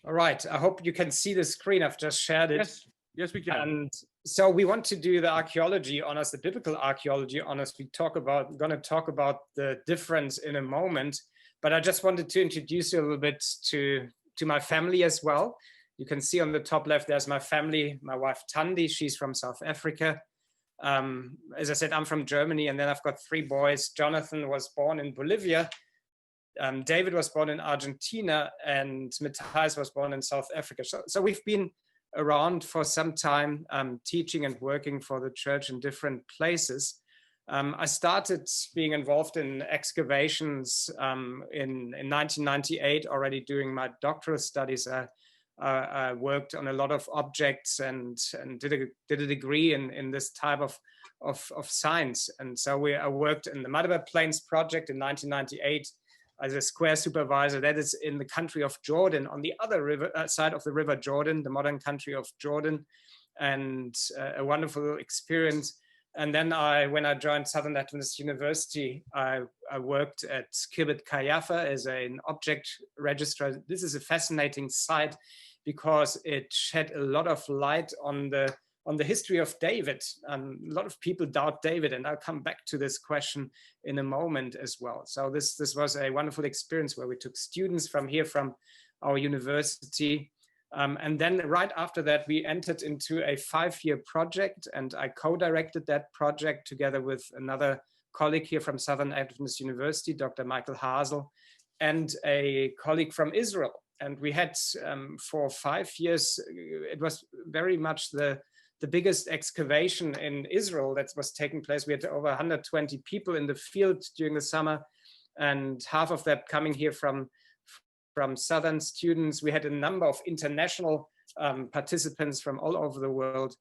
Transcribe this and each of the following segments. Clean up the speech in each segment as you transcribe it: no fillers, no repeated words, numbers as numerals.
All right, I hope you can see the screen. I've just shared it. Yes, we can. And so we want to do the archaeology honors, the biblical archaeology honors. Going to talk about the difference in a moment, but I just wanted to introduce you a little bit to my family as well. You can see on the top left, there's my family, my wife Tandi, she's from South Africa. As I said, I'm from Germany, and then I've got 3 boys. Jonathan was born in Bolivia. David was born in Argentina, and Matthias was born in South Africa. So we've been around for some time, teaching and working for the church in different places. I started being involved in excavations in 1998, already doing my doctoral studies. I worked on a lot of objects and did a degree in this type of science. And so I worked in the Madaba Plains project in 1998 as a square supervisor. That is in the country of Jordan, on the other side of the river Jordan, the modern country of Jordan, and a wonderful experience. And then when I joined Southern Adventist University, I worked at Kibbutz Kayafa as an object registrar. This is a fascinating site because it shed a lot of light on the history of David. A lot of people doubt David, and I'll come back to this question in a moment as well. So this was a wonderful experience where we took students from our university. And then right after that, we entered into a 5-year project, and I co-directed that project together with another colleague here from Southern Adventist University, Dr. Michael Hasel, and a colleague from Israel. And we had for 5 years, it was very much the biggest excavation in Israel that was taking place. We had over 120 people in the field during the summer, and half of that coming here from Southern students. We had a number of international participants from all over the world,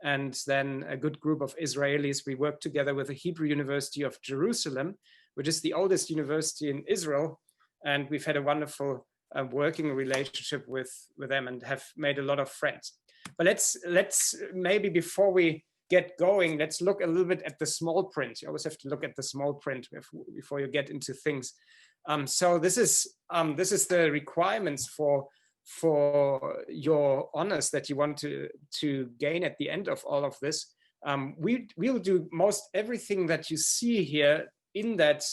and then a good group of Israelis. We worked together with the Hebrew University of Jerusalem, which is the oldest university in Israel, and we've had a wonderful working relationship with them and have made a lot of friends. But let's maybe before we get going, let's look a little bit at the small print. You always have to look at the small print before you get into things. So this is the requirements for your honors that you want to gain at the end of all of this. We'll do most everything that you see here in that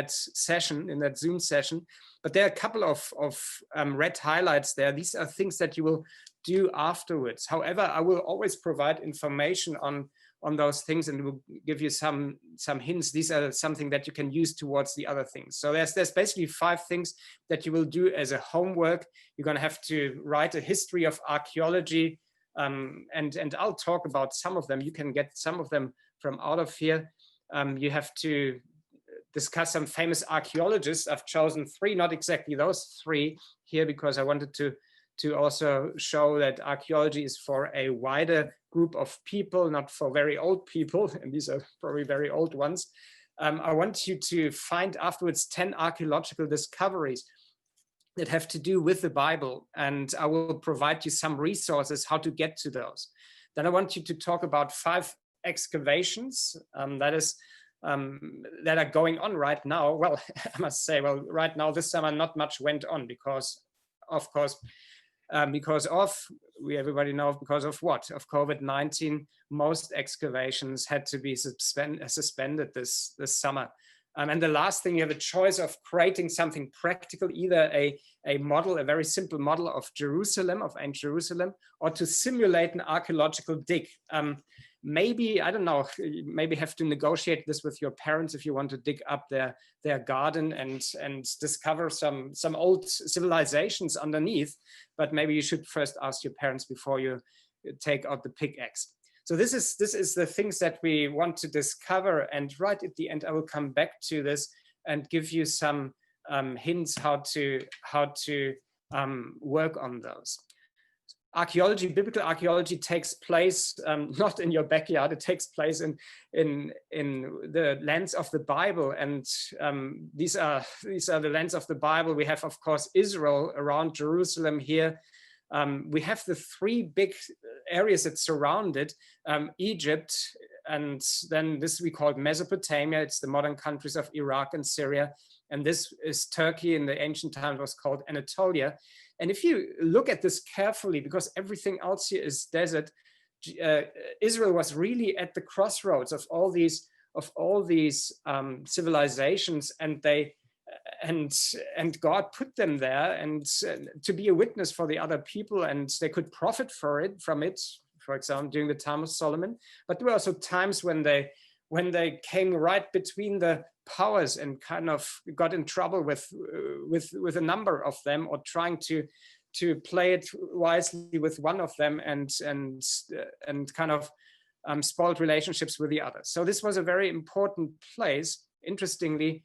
session, in that Zoom session. But there are a couple of red highlights there. These are things that you will do afterwards. However, I will always provide information on those things and will give you some hints. These are something that you can use towards the other things. So there's basically 5 things that you will do as a homework. You're going to have to write a history of archaeology, and I'll talk about some of them. You can get some of them from out of here. You have to discuss some famous archaeologists. I've chosen 3, not exactly those 3 here, because I wanted to also show that archaeology is for a wider group of people, not for very old people, and these are probably very old ones. I want you to find afterwards 10 archaeological discoveries that have to do with the Bible, and I will provide you some resources how to get to those. Then I want you to talk about 5 excavations that are going on right now. Well, I must say, right now this summer not much went on because, of course, everybody knows because of what? Of COVID-19, most excavations had to be suspended this summer. And the last thing, you have a choice of creating something practical, either a model, a very simple model of Jerusalem, of ancient Jerusalem, or to simulate an archaeological dig. Maybe, I don't know, maybe have to negotiate this with your parents if you want to dig up their garden and discover some old civilizations underneath. But maybe you should first ask your parents before you take out the pickaxe. So this is the things that we want to discover. And right at the end, I will come back to this and give you some hints how to work on those. Archaeology, biblical archaeology takes place not in your backyard. It takes place in the lands of the Bible, and these are the lands of the Bible. We have, of course, Israel around Jerusalem here. We have the 3 big areas that surround it: Egypt, and then this we call Mesopotamia. It's the modern countries of Iraq and Syria. And this is Turkey. In the ancient times was called Anatolia. And if you look at this carefully, because everything else here is desert, Israel was really at the crossroads of all these civilizations, and God put them there, and to be a witness for the other people, and they could profit from it. For example, during the time of Solomon. But there were also times when they came right between the powers and kind of got in trouble with a number of them, or trying to play it wisely with one of them, and kind of spoiled relationships with the others. So this was a very important place. Interestingly,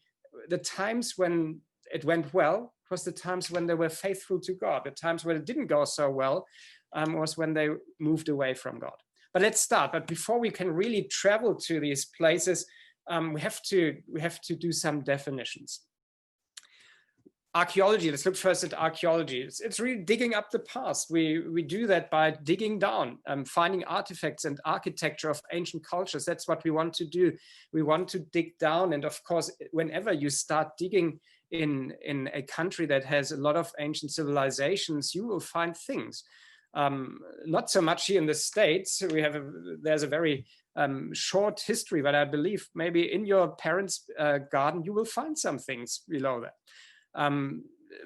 the times when it went well was the times when they were faithful to God. The times when it didn't go so well was when they moved away from God. But let's start. But before we can really travel to these places, we have to do some definitions. Archaeology. Let's look first at archaeology. It's really digging up the past. We do that by digging down, finding artifacts and architecture of ancient cultures. That's what we want to do. We want to dig down, and of course, whenever you start digging in a country that has a lot of ancient civilizations, you will find things. Not so much here in the States. There's a very short history, but I believe maybe in your parents' garden, you will find some things below that.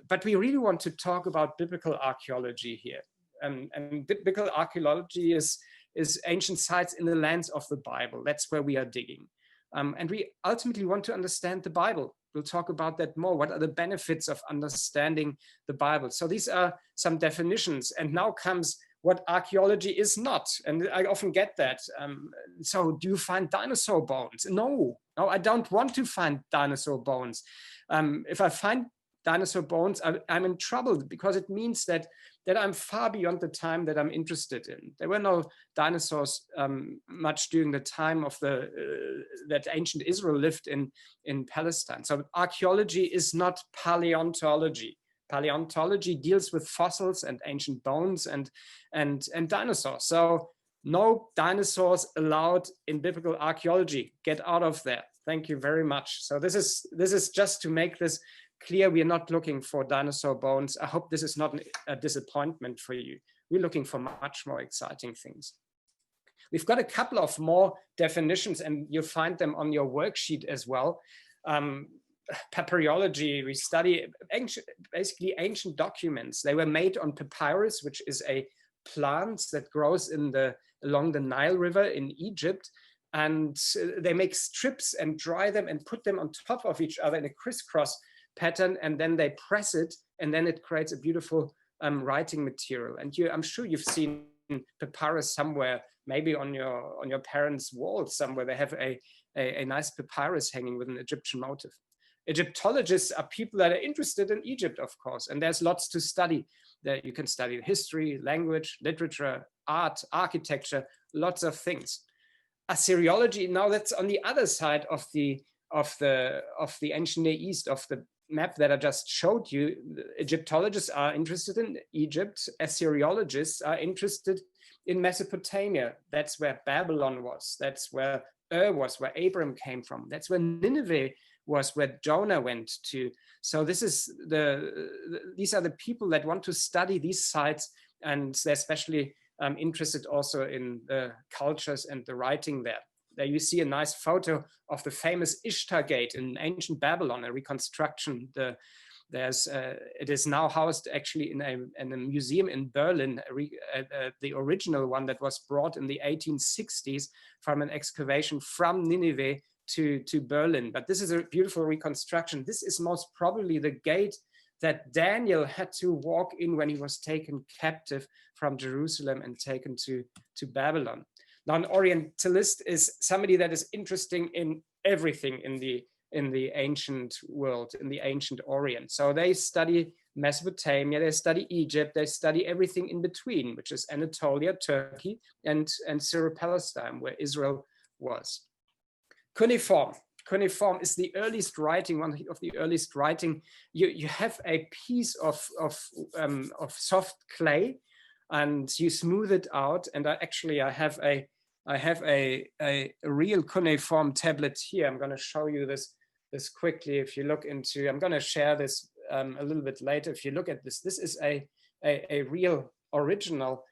But we really want to talk about biblical archaeology here. And biblical archaeology is ancient sites in the lands of the Bible. That's where we are digging. And we ultimately want to understand the Bible. We'll talk about that more. What are the benefits of understanding the Bible? So these are some definitions. And now comes what archaeology is not. And I often get that. So do you find dinosaur bones? No, I don't want to find dinosaur bones. If I find dinosaur bones, I'm in trouble, because it means that I'm far beyond the time that I'm interested in. There were no dinosaurs much during the time of that ancient Israel lived in Palestine. So archaeology is not paleontology. Paleontology deals with fossils and ancient bones and dinosaurs. So no dinosaurs allowed in biblical archaeology. Get out of there. Thank you very much. So this is just to make this clear. We are not looking for dinosaur bones. I hope this is not a disappointment for you. We're looking for much more exciting things. We've got a couple of more definitions, and you'll find them on your worksheet as well. Papyrology, we study basically ancient documents. They were made on papyrus, which is a plant that grows along the Nile River in Egypt. And they make strips and dry them and put them on top of each other in a crisscross pattern, and then they press it, and then it creates a beautiful writing material. And I'm sure you've seen papyrus somewhere, maybe on your parents' walls somewhere. They have a nice papyrus hanging with an Egyptian motif. Egyptologists are people that are interested in Egypt, of course, and there's lots to study. There you can study history, language, literature, art, architecture, lots of things. Assyriology, now that's on the other side of the ancient Near East, of the map that I just showed you. Egyptologists are interested in Egypt. Assyriologists are interested in Mesopotamia. That's where Babylon was. That's where was, where Abram came from. That's where Nineveh was, where Jonah went to. So these are the people that want to study these sites, and they're especially interested also in the cultures and the writing there. There you see a nice photo of the famous Ishtar Gate in ancient Babylon, a reconstruction. It is now housed actually in a museum in Berlin, the original one that was brought in the 1860s from an excavation from Nineveh to Berlin. But this is a beautiful reconstruction. This is most probably the gate that Daniel had to walk in when he was taken captive from Jerusalem and taken to Babylon. Now, an Orientalist is somebody that is interested in everything in the ancient world, in the ancient Orient. So they study Mesopotamia, they study Egypt, they study everything in between, which is Anatolia, Turkey, and Syro-Palestine, where Israel was. Cuneiform. Cuneiform is the earliest writing, one of the earliest writing. You have a piece of soft clay, and you smooth it out. And I have a real cuneiform tablet here. I'm going to show you this this quickly. If you look into, I'm going to share this a little bit later. If you look at this, this is a real original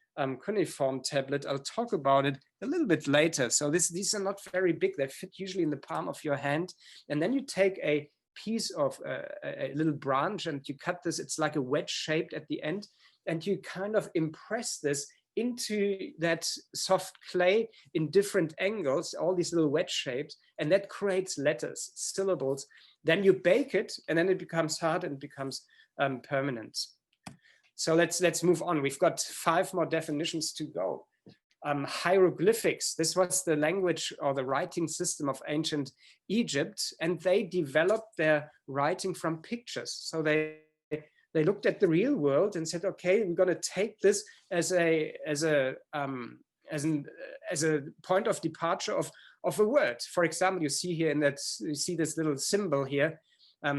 cuneiform tablet. I'll talk about it a little bit later. So these are not very big. They fit usually in the palm of your hand. And then you take a piece of a little branch and you cut this. It's like a wedge shaped at the end. And you kind of impress this into that soft clay in different angles, all these little wedge shapes, and that creates letters, syllables. Then you bake it, and then it becomes hard and becomes permanent. So let's move on. We've got 5 more definitions to go. Hieroglyphics. This was the language or the writing system of ancient Egypt, and they developed their writing from pictures. So they looked at the real world and said, okay, we're going to take this as a point of departure of a word. For example, you see here you see this little symbol here,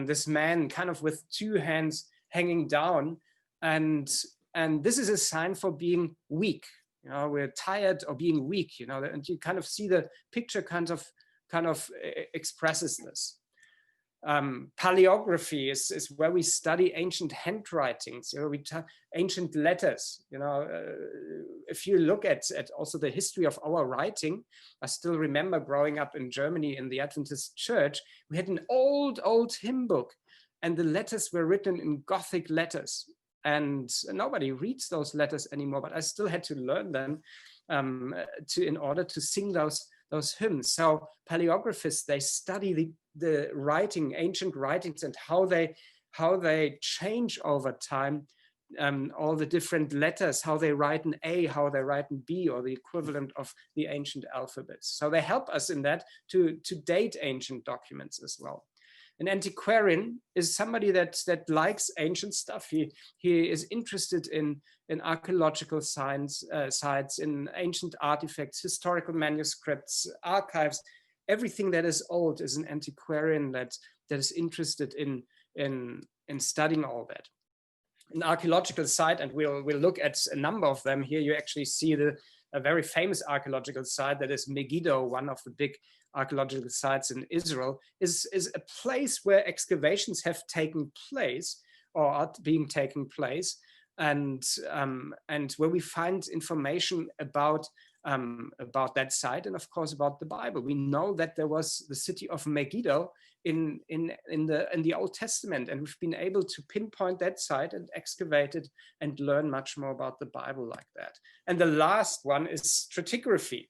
this man kind of with 2 hands hanging down, and this is a sign for being weak. You know, we're tired or being weak. You know, and you kind of see the picture kind of expresses this. Paleography is where we study ancient handwritings, you know, ancient letters. You know, if you look at also the history of our writing, I still remember growing up in Germany in the Adventist church, we had an old hymn book, and the letters were written in Gothic letters, and nobody reads those letters anymore. But I still had to learn them in order to sing those hymns. So paleographists, they study the writing, ancient writings, and how they change over time, all the different letters, how they write an A, how they write an B, or the equivalent of the ancient alphabets. So they help us in that to date ancient documents as well. An antiquarian is somebody that likes ancient stuff. He is interested in archaeological sites, in ancient artifacts, historical manuscripts, archives. Everything that is old is an antiquarian that is interested in studying all that. An archaeological site, and we'll look at a number of them here. You actually see a very famous archaeological site that is Megiddo, one of the big archaeological sites in Israel, is a place where excavations have taken place or are being taken place, and where we find information about that site, and of course about the Bible. We know that there was the city of Megiddo in the Old Testament, and we've been able to pinpoint that site and excavate it and learn much more about the Bible like that. And the last one is stratigraphy.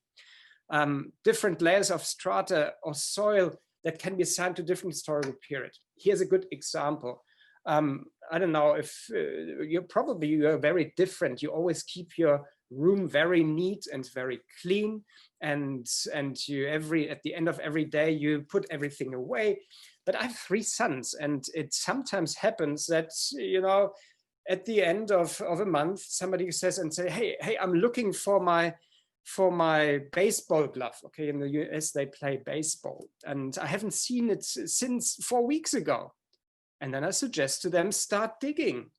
Different layers of strata or soil that can be assigned to different historical period. Here's a good example. I don't know if you're very different. You always keep your room very neat and very clean, and you at the end of every day you put everything away. But I have 3 sons, and it sometimes happens that, you know, at the end of a month somebody says, hey, I'm looking for my baseball glove. Okay, in the US they play baseball, and I haven't seen it since 4 weeks ago. And then I suggest to them, start digging.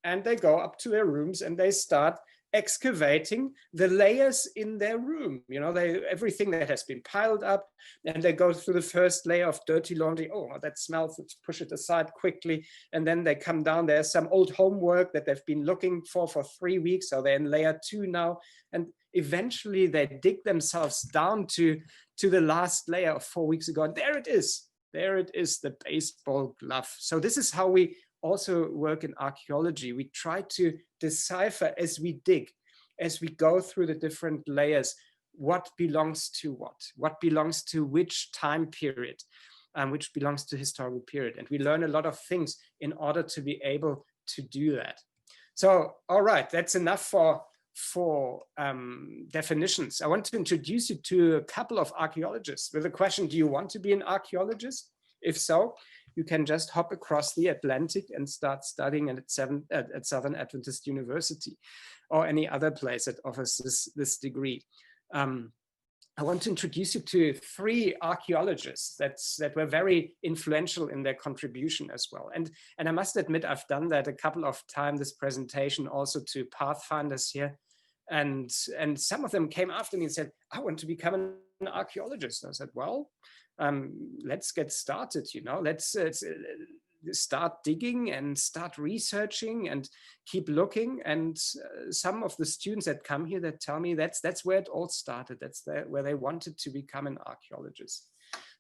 And they go up to their rooms and they start excavating the layers in their room. You know, everything that has been piled up, and they go through the first layer of dirty laundry. Oh, that smells, let's push it aside quickly. And then they come down, there's some old homework that they've been looking for 3 weeks. So they're in layer 2 now. And eventually they dig themselves down to the last layer of 4 weeks ago. And there it is. There it is, the baseball glove. So this is how we also work in archaeology. We try to decipher as we dig, as we go through the different layers, what belongs to what belongs to which time period, which belongs to historical period. And we learn a lot of things in order to be able to do that. So, all right, that's enough for definitions. I want to introduce you to a couple of archaeologists with a question: do you want to be an archaeologist? If so, you can just hop across the Atlantic and start studying at Southern Adventist University or any other place that offers this degree. I want to introduce you to 3 archaeologists that were very influential in their contribution as well. And I must admit, I've done that a couple of times, this presentation also to Pathfinders here. And some of them came after me and said, I want to become an archaeologist. I said, well, let's get started, let's start digging and start researching and keep looking. And some of the students that come here that tell me that's where it all started. That's where they wanted to become an archaeologist.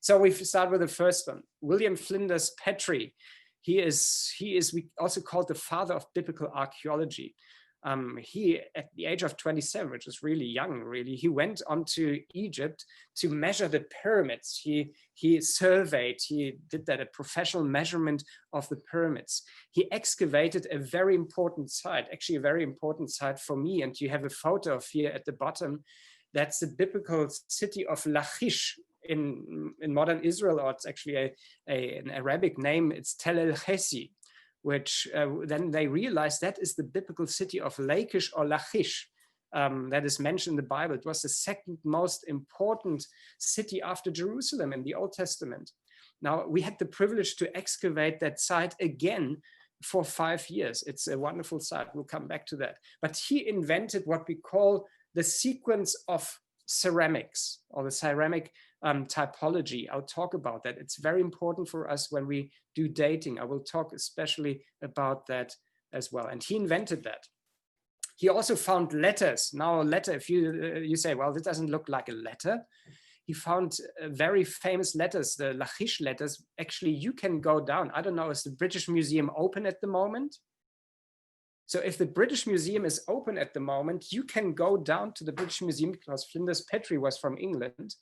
So we start with the first one, William Flinders Petrie. He is we also called the father of biblical archaeology. He, at the age of 27, which is really young, really, he went on to Egypt to measure the pyramids. He surveyed, he did that, a professional measurement of the pyramids. He excavated a very important site, actually a very important site for me. And you have a photo of here at the bottom. That's the biblical city of Lachish in modern Israel, or it's actually an Arabic name. It's Tel el-Hesi, which then they realized that is the biblical city of Lachish or Lachish that is mentioned in the Bible. It was the second most important city after Jerusalem in the Old Testament. Now, we had the privilege to excavate that site again for 5 years. It's a wonderful site. We'll come back to that. But he invented what we call the sequence of ceramics, or the ceramic typology. I'll talk about that. It's very important for us when we do dating. I will talk especially about that as well. And he invented that. He also found letters. Now a letter, if you say, well, this doesn't look like a letter. He found very famous letters, the Lachish letters. Actually, you can go down. I don't know, is the British Museum open at the moment? So if the British Museum is open at the moment, you can go down to the British Museum, because Flinders Petrie was from England,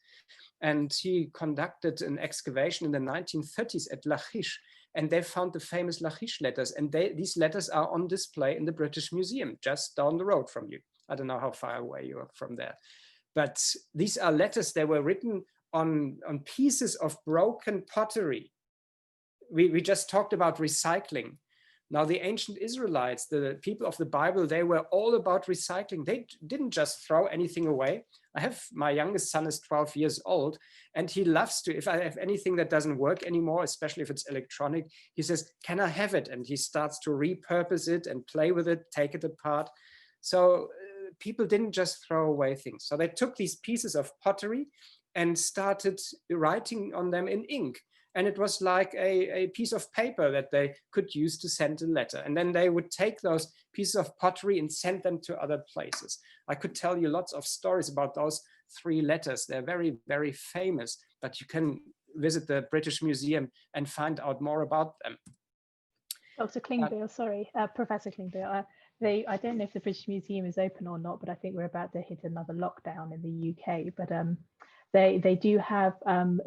and he conducted an excavation in the 1930s at Lachish, and they found the famous Lachish letters, and these letters are on display in the British Museum, just down the road from you. I don't know how far away you are from there. But these are letters. They were written on pieces of broken pottery. We just talked about recycling. Now, the ancient Israelites, the people of the Bible, they were all about recycling. They didn't just throw anything away. My youngest son is 12 years old, and he loves to, if I have anything that doesn't work anymore, especially if it's electronic, he says, can I have it? And he starts to repurpose it and play with it, take it apart. So people didn't just throw away things. So they took these pieces of pottery and started writing on them in ink. And it was like a piece of paper that they could use to send a letter. And then they would take those pieces of pottery and send them to other places. I could tell you lots of stories about those 3 letters. They're very, very famous, but you can visit the British Museum and find out more about them. Dr. Klingbeil, sorry, Professor Klingbeil, I don't know if the British Museum is open or not, but I think we're about to hit another lockdown in the UK. But they do have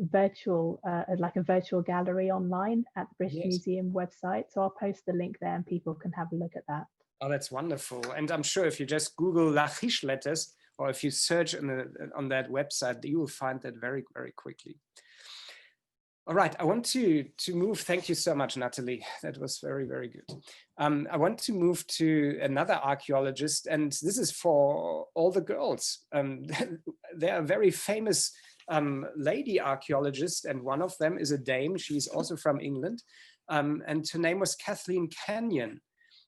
virtual, like a virtual gallery online at the British Museum website. So I'll post the link there and people can have a look at that. Oh, that's wonderful. And I'm sure if you just Google Lachish letters, or if you search on that website, you will find that very, very quickly. All right, I want to move. Thank you so much, Natalie. That was very, very good. I want to move to another archaeologist, and this is for all the girls. There are very famous lady archaeologists, and one of them is a dame. She's also from England, and her name was Kathleen Kenyon.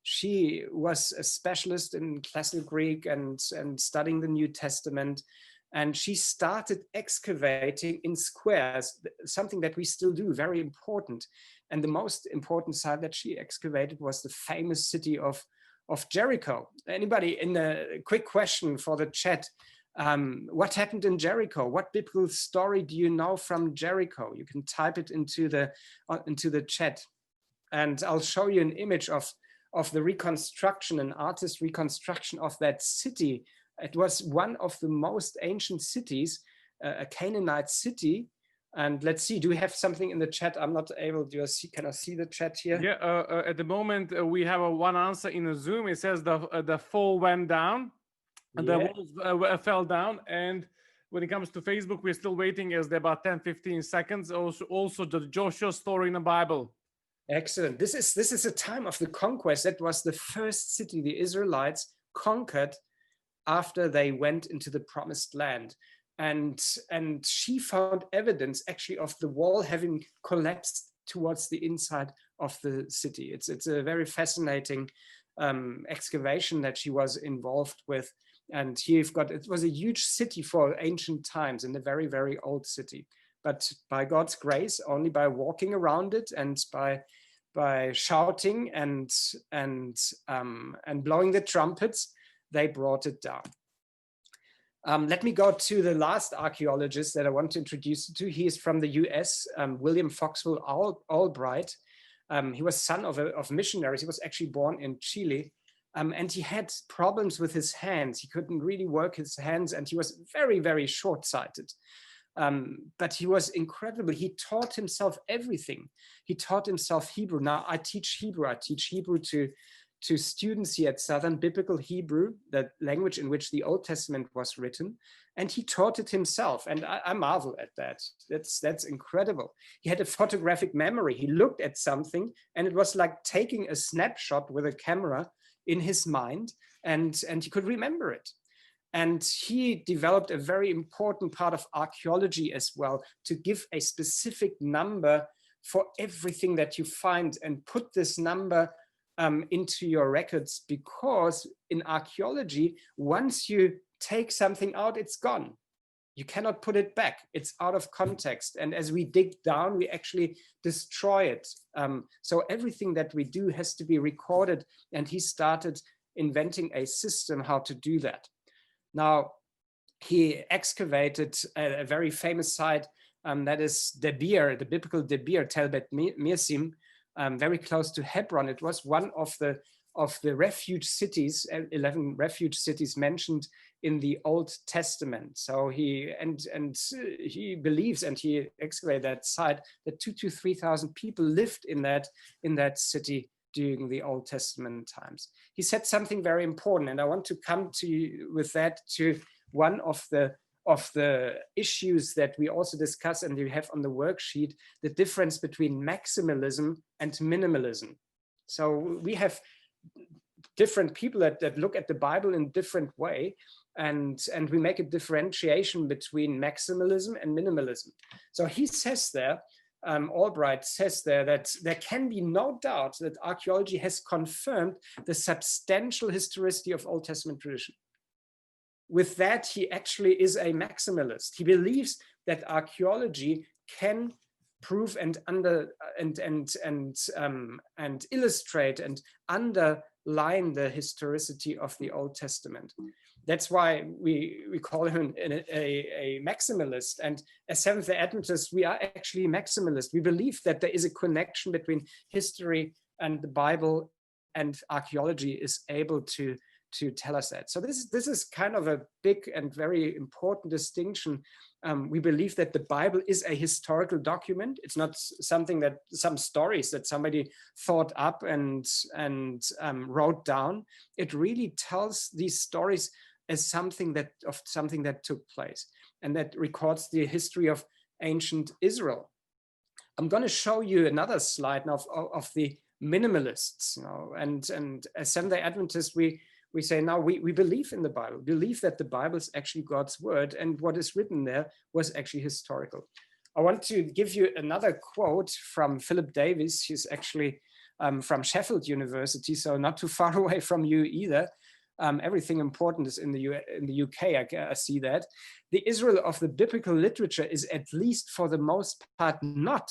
She was a specialist in classical Greek and studying the New Testament. And she started excavating in squares, something that we still do, very important. And the most important site that she excavated was the famous city of Jericho. Anybody, in a quick question for the chat, what happened in Jericho? What biblical story do you know from Jericho? You can type it into the chat. And I'll show you an image of the reconstruction, an artist's reconstruction of that city. It was one of the most ancient cities, a Canaanite city. And let's see, do we have something in the chat? I'm not able to see. Can I see the chat here? Yeah, at the moment, we have one answer in a Zoom. It says the fall went down, and the walls fell down. And when it comes to Facebook, we're still waiting as there about 10-15 seconds. Also the Joshua story in the Bible. Excellent. This is a time of the conquest. That was the first city the Israelites conquered after they went into the promised land. And she found evidence actually of the wall having collapsed towards the inside of the city. It's a very fascinating excavation that she was involved with. And here you've got, it was a huge city for ancient times, and a very, very old city. but by God's grace, only by walking around it and by shouting and blowing the trumpets, they brought it down. Let me go to the last archaeologist that I want to introduce you to. He is from the US, William Foxwell Albright. He was son of missionaries. He was actually born in Chile. And he had problems with his hands. He couldn't really work his hands, and he was very, very short-sighted. But he was incredible. He taught himself everything. He taught himself Hebrew. Now I teach Hebrew. I teach Hebrew to students here at Southern, Biblical Hebrew, the language in which the Old Testament was written. And he taught it himself. And I marvel at that. That's incredible. He had a photographic memory. He looked at something, and it was like taking a snapshot with a camera in his mind, and he could remember it. And he developed a very important part of archaeology as well, to give a specific number for everything that you find and put this number into your records, because in archaeology, once you take something out, it's gone. You cannot put it back. It's out of context. And as we dig down, we actually destroy it. So everything that we do has to be recorded. And he started inventing a system how to do that. Now, he excavated a very famous site that is Debir, the biblical Debir, Tel Bet Mirsim, very close to Hebron. It was one of the refuge cities, 11 refuge cities mentioned in the Old Testament. So he believes, and he excavated that site, that 2,000 to 3,000 people lived in that city during the Old Testament times. He said something very important, and I want to come to you with that to one of the issues that we also discuss, and you have on the worksheet, the difference between maximalism and minimalism. So we have different people that look at the Bible in a different way, and we make a differentiation between maximalism and minimalism. So he says there, Albright says there, that there can be no doubt that archaeology has confirmed the substantial historicity of Old Testament tradition. With that, he actually is a maximalist. He believes that archaeology can prove and illustrate and underline the historicity of the Old Testament. That's why we call him a maximalist. And as Seventh-day Adventists, we are actually maximalist. We believe that there is a connection between history and the Bible, and archaeology is able to tell us that. So this is kind of a big and very important distinction. We believe that the Bible is a historical document. It's not something that some stories that somebody thought up and wrote down. It really tells these stories as something that took place, and that records the history of ancient Israel. I'm going to show you another slide now of the minimalists. And as Seventh-day Adventists, we say now we believe in the Bible, believe that the Bible is actually God's word, and what is written there was actually historical. I want to give you another quote from Philip Davis. He's actually from Sheffield University, so not too far away from you either. Everything important is in the UK, I see that. The Israel of the biblical literature is, at least for the most part, not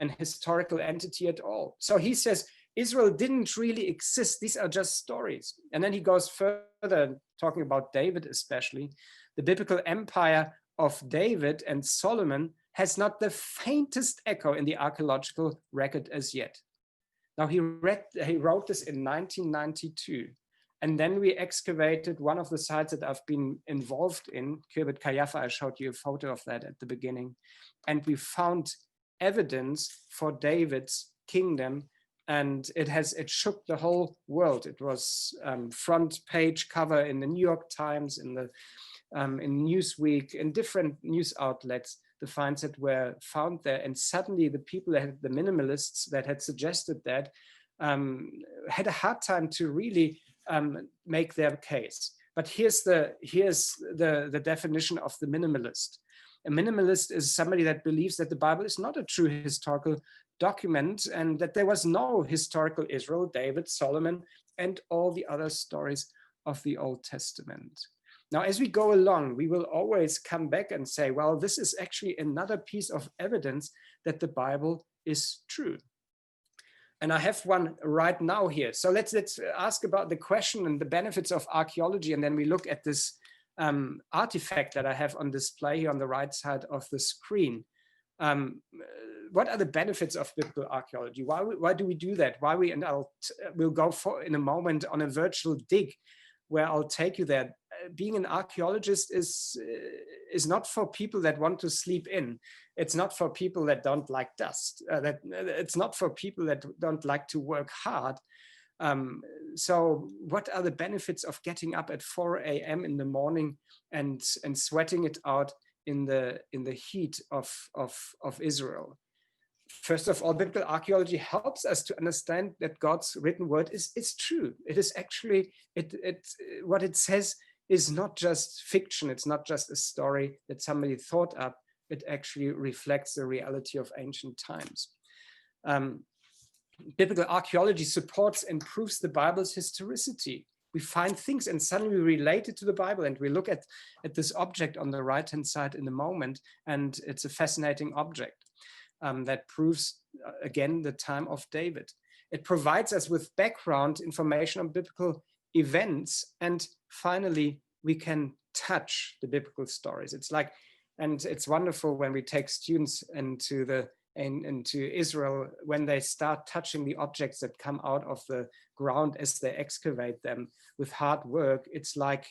an historical entity at all. So he says, Israel didn't really exist. These are just stories. And then he goes further, talking about David especially. The biblical empire of David and Solomon has not the faintest echo in the archaeological record as yet. Now he wrote this in 1992. And then we excavated one of the sites that I've been involved in, Kirbet Kayafa. I showed you a photo of that at the beginning. And we found evidence for David's kingdom, and it shook the whole world. It was front page cover in the New York Times, in Newsweek, in different news outlets. The finds that were found there, and suddenly the people the minimalists that had suggested that had a hard time to really make their case. But here's the definition of the minimalist. A minimalist is somebody that believes that the Bible is not a true historical document, and that there was no historical Israel, David, Solomon, and all the other stories of the Old Testament. Now, as we go along, we will always come back and say, well, this is actually another piece of evidence that the Bible is true. And I have one right now here. So let's ask about the question and the benefits of archaeology. And then we look at this artifact that I have on display here on the right side of the screen. What are the benefits of biblical archaeology? Why do we do that? And we'll go for in a moment on a virtual dig where I'll take you there. Being an archaeologist is not for people that want to sleep in. It's not for people that don't like dust. It's not for people that don't like to work hard. So what are the benefits of getting up at 4 a.m. in the morning and sweating it out in the heat of Israel? First of all, biblical archaeology helps us to understand that God's written word is true. It is actually, what it says is not just fiction. It's not just a story that somebody thought up. It actually reflects the reality of ancient times. Biblical archaeology supports and proves the Bible's historicity. We find things and suddenly we relate it to the Bible, and we look at this object on the right-hand side in a moment, and it's a fascinating object that proves, again, the time of David. It provides us with background information on biblical events, and finally, we can touch the biblical stories. It's like, and it's wonderful when we take students into Israel, when they start touching the objects that come out of the ground as they excavate them with hard work. It's like,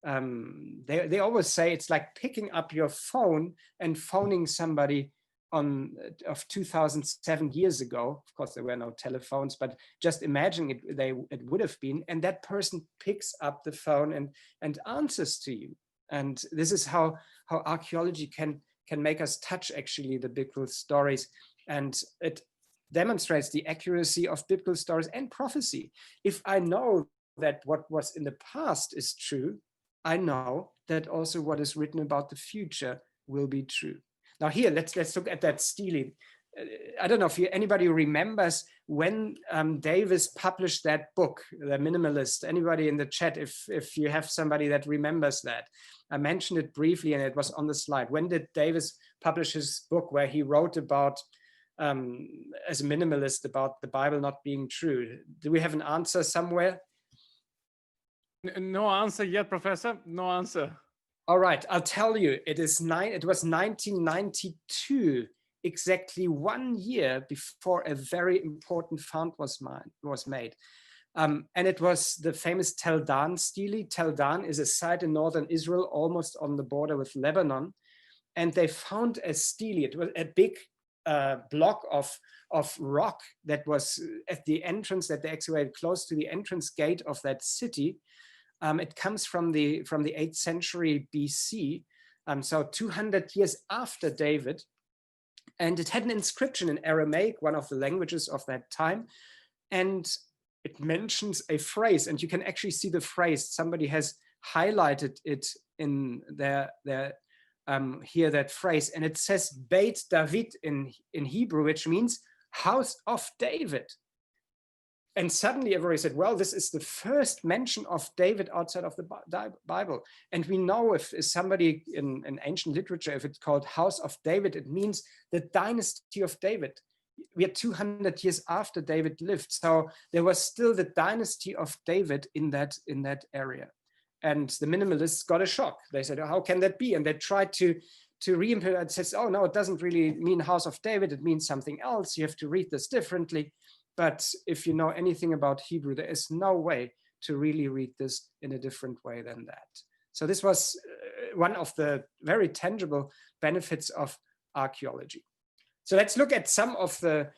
they always say it's like picking up your phone and phoning somebody of 2007 years ago. Of course, there were no telephones, but just imagine it would have been, and that person picks up the phone and answers to you. And this is how archaeology can make us touch actually the biblical stories, and it demonstrates the accuracy of biblical stories and prophecy. If I know that what was in the past is true, I know that also what is written about the future will be true. Now here, let's look at that stele. I don't know if anybody remembers when Davis published that book, The Minimalist. Anybody in the chat, if you have somebody that remembers that. I mentioned it briefly and it was on the slide. When did Davis publish his book where he wrote about, as a minimalist, about the Bible not being true? Do we have an answer somewhere? No answer yet, Professor. No answer. All right, I'll tell you. It was 1992, exactly 1 year before a very important found was made. And it was the famous Tel Dan stele. Tel Dan is a site in northern Israel, almost on the border with Lebanon. And they found a stele. It was a big block of rock that was at the entrance, that they excavated close to the entrance gate of that city. It comes from the 8th century BC, so 200 years after David. And it had an inscription in Aramaic, one of the languages of that time. And it mentions a phrase, and you can actually see the phrase. Somebody has highlighted it in here, that phrase. And it says Beit David in Hebrew, which means house of David. And suddenly everybody said, well, this is the first mention of David outside of the Bible. And we know if somebody in ancient literature, if it's called House of David, it means the dynasty of David. We are 200 years after David lived. So there was still the dynasty of David in that area. And the minimalists got a shock. They said, oh, how can that be? And they tried to reimplement it. Says, oh, no, it doesn't really mean House of David. It means something else. You have to read this differently. But if you know anything about Hebrew, there is no way to really read this in a different way than that. So this was one of the very tangible benefits of archaeology. So let's look at some of the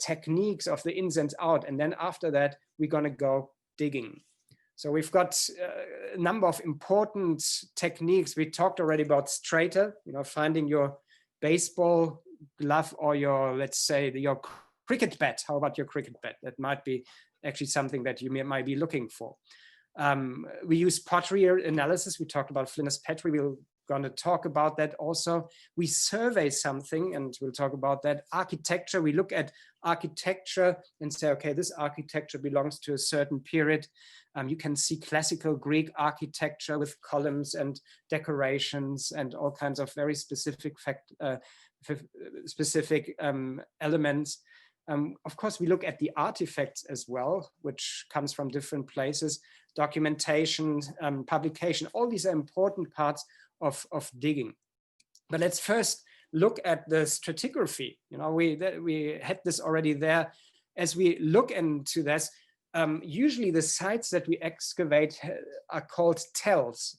techniques of the ins and out, and then after that we're going to go digging. So we've got a number of important techniques. We talked already about straighter, finding your baseball glove or your, let's say, your cricket bat. How about your cricket bat? That might be actually something that you might be looking for. We use pottery analysis. We talked about Flinders Petrie. We'll going to talk about that also. We survey something, and we'll talk about that. Architecture, we look at architecture and say, okay, this architecture belongs to a certain period. You can see classical Greek architecture with columns and decorations and all kinds of very specific elements. Of course, we look at the artifacts as well, which comes from different places, documentation, publication. All these are important parts of digging. But let's first look at the stratigraphy. You know, we had this already there. As we look into this, usually the sites that we excavate are called tells.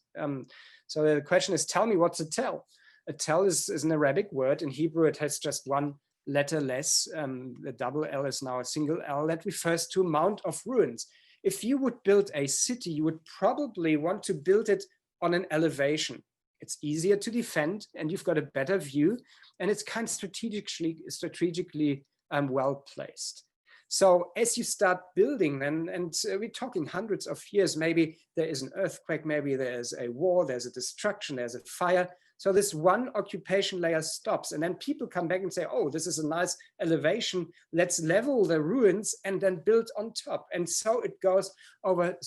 So the question is, tell me what's a tell? A tell is an Arabic word. In Hebrew, it has just one letter less. The double L is now a single L. That refers to a mound of ruins. If you would build a city, you would probably want to build it on an elevation. It's easier to defend, and you've got a better view, and it's kind of strategically well placed. So as you start building, and we're talking hundreds of years, maybe there is an earthquake, maybe there is a war, there's a destruction, there's a fire. So this one occupation layer stops, and then people come back and say, oh, this is a nice elevation. Let's level the ruins and then build on top. And so it goes over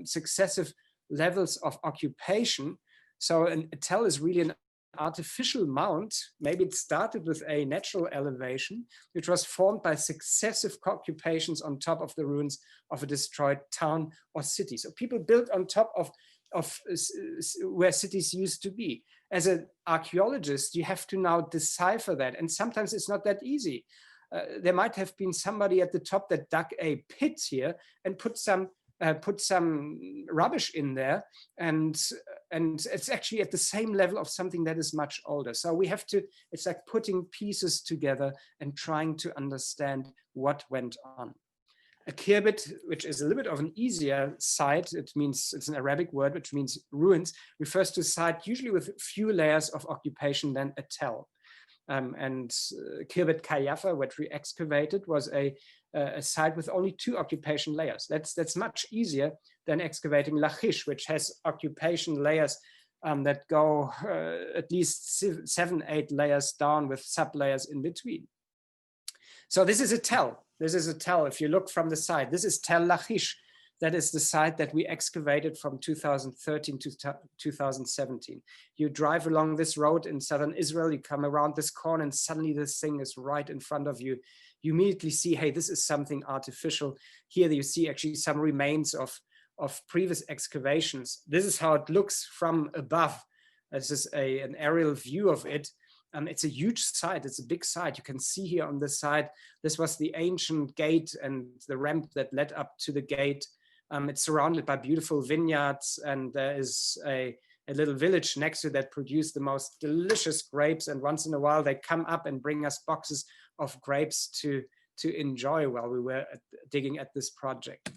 successive levels of occupation. So a tell is really an artificial mound. Maybe it started with a natural elevation, which was formed by successive occupations on top of the ruins of a destroyed town or city. So people built on top of where cities used to be. As an archaeologist, you have to now decipher that. And sometimes it's not that easy. There might have been somebody at the top that dug a pit here and put some rubbish in there, and it's actually at the same level of something that is much older. So we have to, it's like putting pieces together and trying to understand what went on. A kirbit, which is a little bit of an easier site, it means, it's an Arabic word, which means ruins, refers to a site usually with few layers of occupation than a tell. And Kirbit Kayafa, which we excavated, was a site with only 2 occupation layers. That's much easier than excavating Lachish, which has occupation layers that go at least 7-8 layers down with sub-layers in between. So this is a tell. This is a tell. If you look from the side, this is Tel Lachish. That is the site that we excavated from 2013 to 2017. You drive along this road in southern Israel, you come around this corner, and suddenly this thing is right in front of you. You immediately see, hey, this is something artificial. Here you see actually some remains of previous excavations. This is how it looks from above. This is an aerial view of it. It's a huge site. It's a big site. You can see here on the side, this was the ancient gate and the ramp that led up to the gate. It's surrounded by beautiful vineyards, and there is a little village next to it that produced the most delicious grapes. And once in a while, they come up and bring us boxes of grapes to enjoy while we were digging at this project.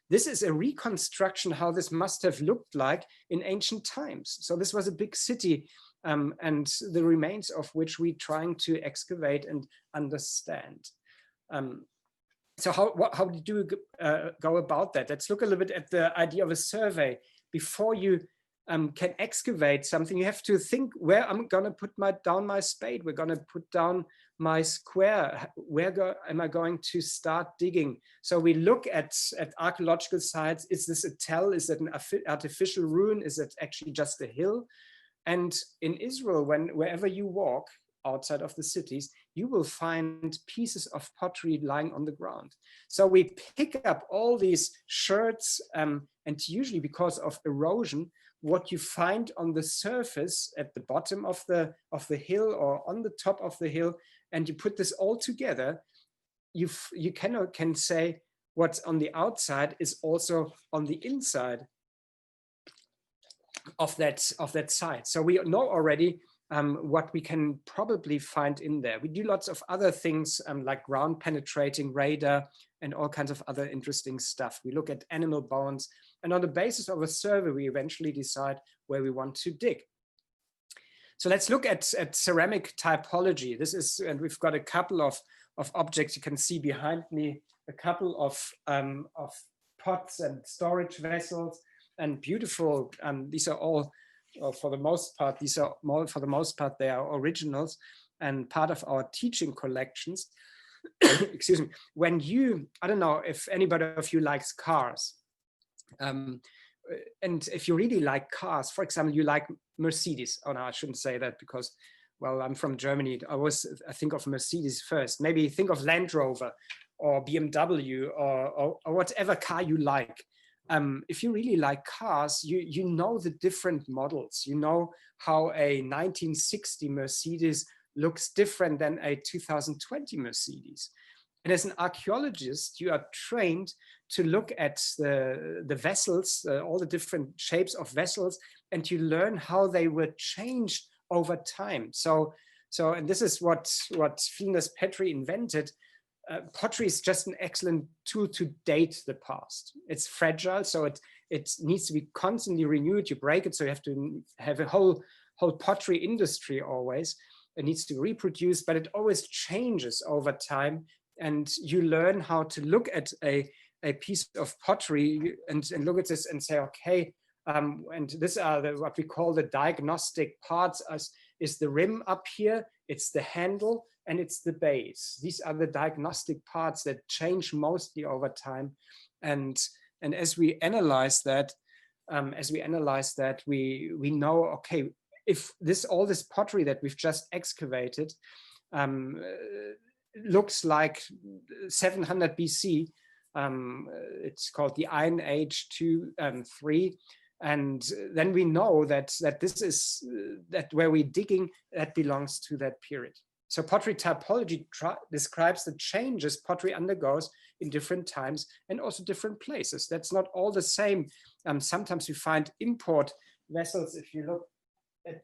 This is a reconstruction how this must have looked like in ancient times. So this was a big city, and the remains of which we're trying to excavate and understand. So how do you go about that? Let's look a little bit at the idea of a survey. Before you can excavate something, you have to think where I'm going to put down my spade. We're going to put down my square. Where am I going to start digging? So we look at archaeological sites. Is this a tell? Is it an artificial ruin? Is it actually just a hill? And in Israel, wherever you walk outside of the cities, you will find pieces of pottery lying on the ground. So we pick up all these sherds, and usually because of erosion, what you find on the surface at the bottom of the hill or on the top of the hill, and you put this all together, you can say what's on the outside is also on the inside of that site. So we know already what we can probably find in there. We do lots of other things like ground penetrating radar and all kinds of other interesting stuff. We look at animal bones, and on the basis of a survey, we eventually decide where we want to dig. So let's look at ceramic typology. This is, and we've got a couple of objects. You can see behind me a couple of pots and storage vessels and beautiful. These are all or for the most part, these are more, for the most part, they are originals and part of our teaching collections. Excuse me. When you, I don't know if anybody of you likes cars. And if you really like cars, for example, you like Mercedes. Oh no, I shouldn't say that because, well, I'm from Germany. I think of Mercedes first. Maybe think of Land Rover or BMW or whatever car you like. If you really like cars, you know the different models. You know how a 1960 Mercedes looks different than a 2020 Mercedes. And as an archaeologist, you are trained to look at the vessels, all the different shapes of vessels, and you learn how they were changed over time. So and this is what Phineas Petrie invented. Pottery is just an excellent tool to date the past. It's fragile, so it needs to be constantly renewed. You break it, so you have to have a whole pottery industry always. It needs to reproduce, but it always changes over time. And you learn how to look at a piece of pottery and look at this and say, okay, and these are what we call the diagnostic parts, is the rim up here, it's the handle, and it's the base. These are the diagnostic parts that change mostly over time. And as we analyze that, we know, okay, if all this pottery that we've just excavated looks like 700 BC. It's called the Iron Age 2 and 3. And then we know that this is that where we're digging, that belongs to that period. So pottery typology describes the changes pottery undergoes in different times and also different places. That's not all the same. Sometimes we find import vessels. If you look at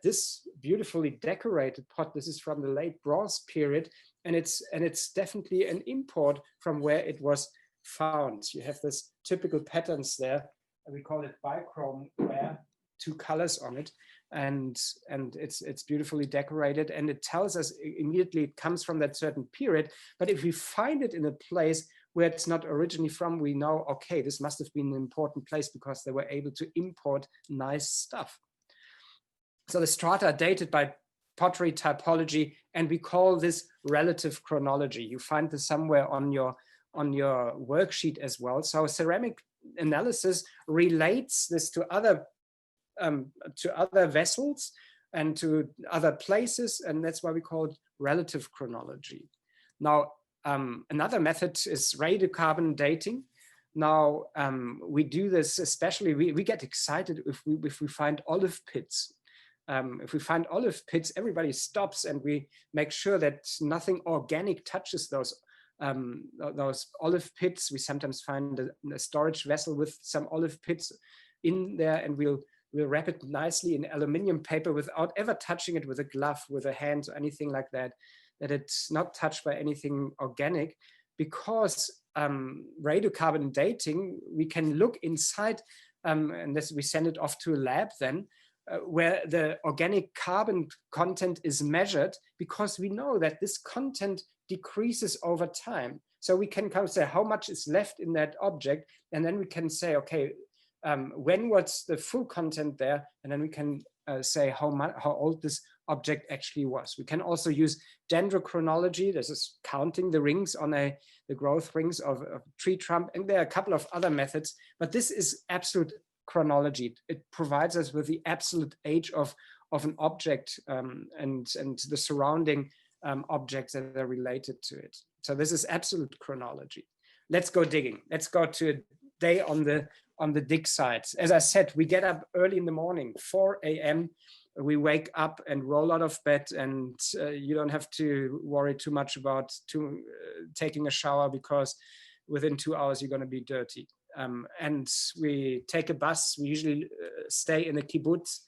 this beautifully decorated pot, this is from the late Bronze period, and it's definitely an import from where it was found. You have this typical patterns there. We call it bichrome ware, 2 colors on it, and it's beautifully decorated, and it tells us immediately it comes from that certain period. But if we find it in a place where it's not originally from, we know, okay, this must have been an important place because they were able to import nice stuff. So the strata are dated by pottery typology, and we call this relative chronology. You find this somewhere on your worksheet as well. So ceramic analysis relates this to other vessels and to other places, and that's why we call it relative chronology. Now, another method is radiocarbon dating. Now, we do this especially, we get excited if we find olive pits. If we find olive pits, everybody stops and we make sure that nothing organic touches those olive pits. We sometimes find a storage vessel with some olive pits in there, and we'll wrap it nicely in aluminum paper without ever touching it with a glove, with a hand, or anything like that, that it's not touched by anything organic. Because radiocarbon dating, we can look inside, and this, we send it off to a lab then, where the organic carbon content is measured, because we know that this content decreases over time. So we can kind of say how much is left in that object, and then we can say, okay, when was the full content there, and then we can say how old this object actually was. We can also use dendrochronology. This is counting the rings on the growth rings of a tree trunk, and there are a couple of other methods, but this is absolute chronology. It provides us with the absolute age of an object and the surrounding objects that are related to it. So this is absolute chronology. Let's go digging. Let's go to a day on the dig sites. As I said, we get up early in the morning, 4 a.m. We wake up and roll out of bed, and you don't have to worry too much about taking a shower, because within 2 hours you're going to be dirty. And we take a bus. We usually stay in a kibbutz,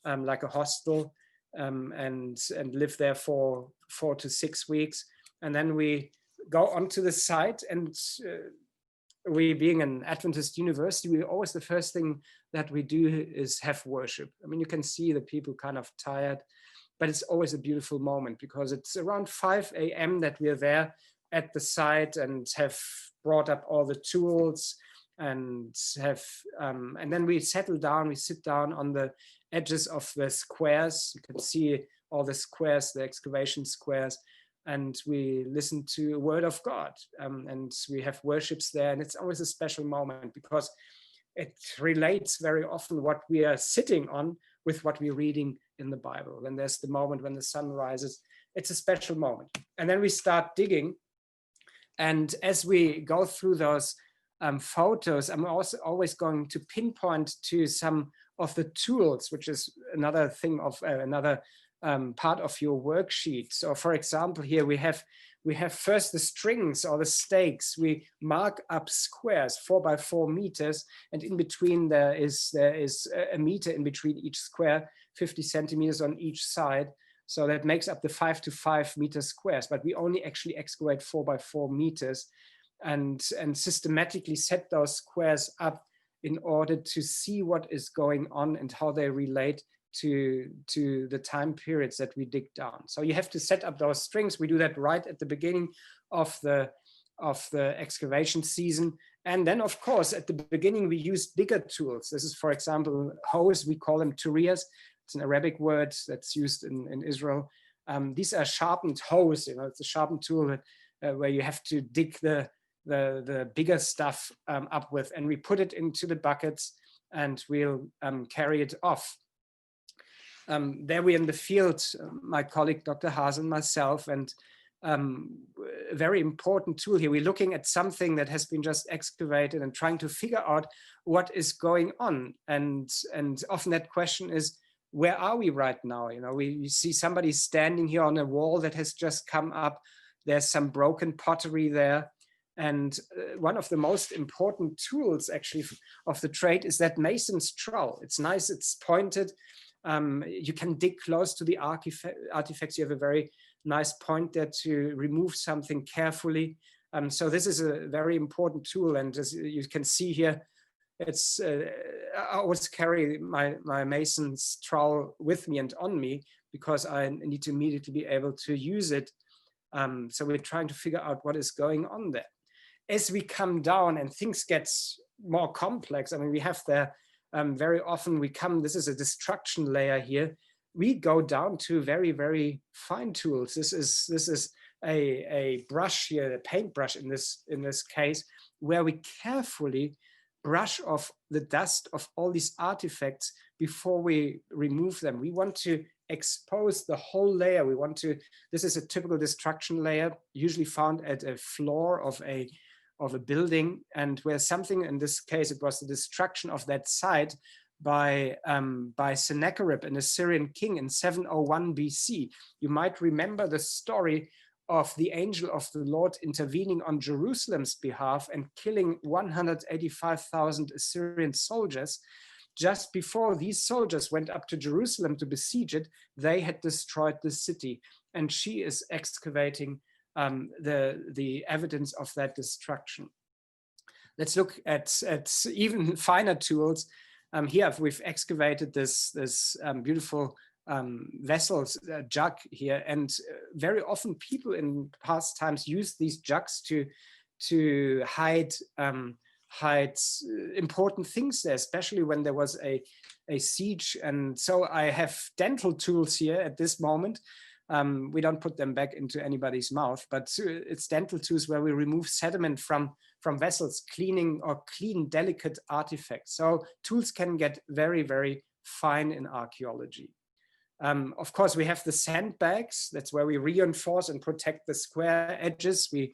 like a hostel, and live there for 4 to 6 weeks. And then we go onto the site, and we, being an Adventist university, always the first thing that we do is have worship. I mean, you can see the people kind of tired, but it's always a beautiful moment, because it's around 5 a.m. that we are there at the site and have brought up all the tools. and have, and then we settle down, we sit down on the edges of the squares. You can see all the squares, the excavation squares, and we listen to a word of God, and we have worships there. And it's always a special moment because it relates very often what we are sitting on with what we're reading in the Bible. When there's the moment when the sun rises, it's a special moment. And then we start digging. And as we go through those photos, I'm also always going to pinpoint to some of the tools, which is another thing of another part of your worksheet. So for example, here we have first the strings or the stakes. We mark up squares 4 by 4 meters, and in between there is a meter in between each square, 50 centimeters on each side. So that makes up the 5 to 5 meter squares, but we only actually excavate 4 by 4 meters and systematically set those squares up in order to see what is going on and how they relate to the time periods that we dig down. So you have to set up those strings. We do that right at the beginning of the excavation season. And then of course, at the beginning, we use bigger tools. This is, for example, hoes, we call them turias. It's an Arabic word that's used in Israel. These are sharpened hoes, it's a sharpened tool where you have to dig the bigger stuff up with, and we put it into the buckets and we'll carry it off. There we're in the field, my colleague, Dr. Haas, and myself, and a very important tool here. We're looking at something that has been just excavated and trying to figure out what is going on. And often that question is, where are we right now? We see somebody standing here on a wall that has just come up. There's some broken pottery there. And one of the most important tools actually of the trade is that mason's trowel. It's nice, it's pointed. You can dig close to the artifacts. You have a very nice point there to remove something carefully. So this is a very important tool. And as you can see here, it's I always carry my mason's trowel with me and on me because I need to immediately be able to use it. So we're trying to figure out what is going on there. As we come down and things get more complex, I mean, we have there very often this is a destruction layer here. We go down to very, very fine tools. This is a brush here, a paintbrush in this case, where we carefully brush off the dust of all these artifacts before we remove them. We want to expose the whole layer. This is a typical destruction layer, usually found at a floor of a building, and where something, in this case, it was the destruction of that site by Sennacherib, an Assyrian king in 701 BC. You might remember the story of the angel of the Lord intervening on Jerusalem's behalf and killing 185,000 Assyrian soldiers. Just before these soldiers went up to Jerusalem to besiege it, they had destroyed the city, and she is excavating the evidence of that destruction. Let's look at even finer tools. Here we've excavated this beautiful vessels jug here, and very often people in past times used these jugs to hide important things there, especially when there was a siege. And so I have dental tools here at this moment. We don't put them back into anybody's mouth, but it's dental tools where we remove sediment from vessels, clean delicate artifacts. So tools can get very, very fine in archaeology. Of course, we have the sandbags. That's where we reinforce and protect the square edges. We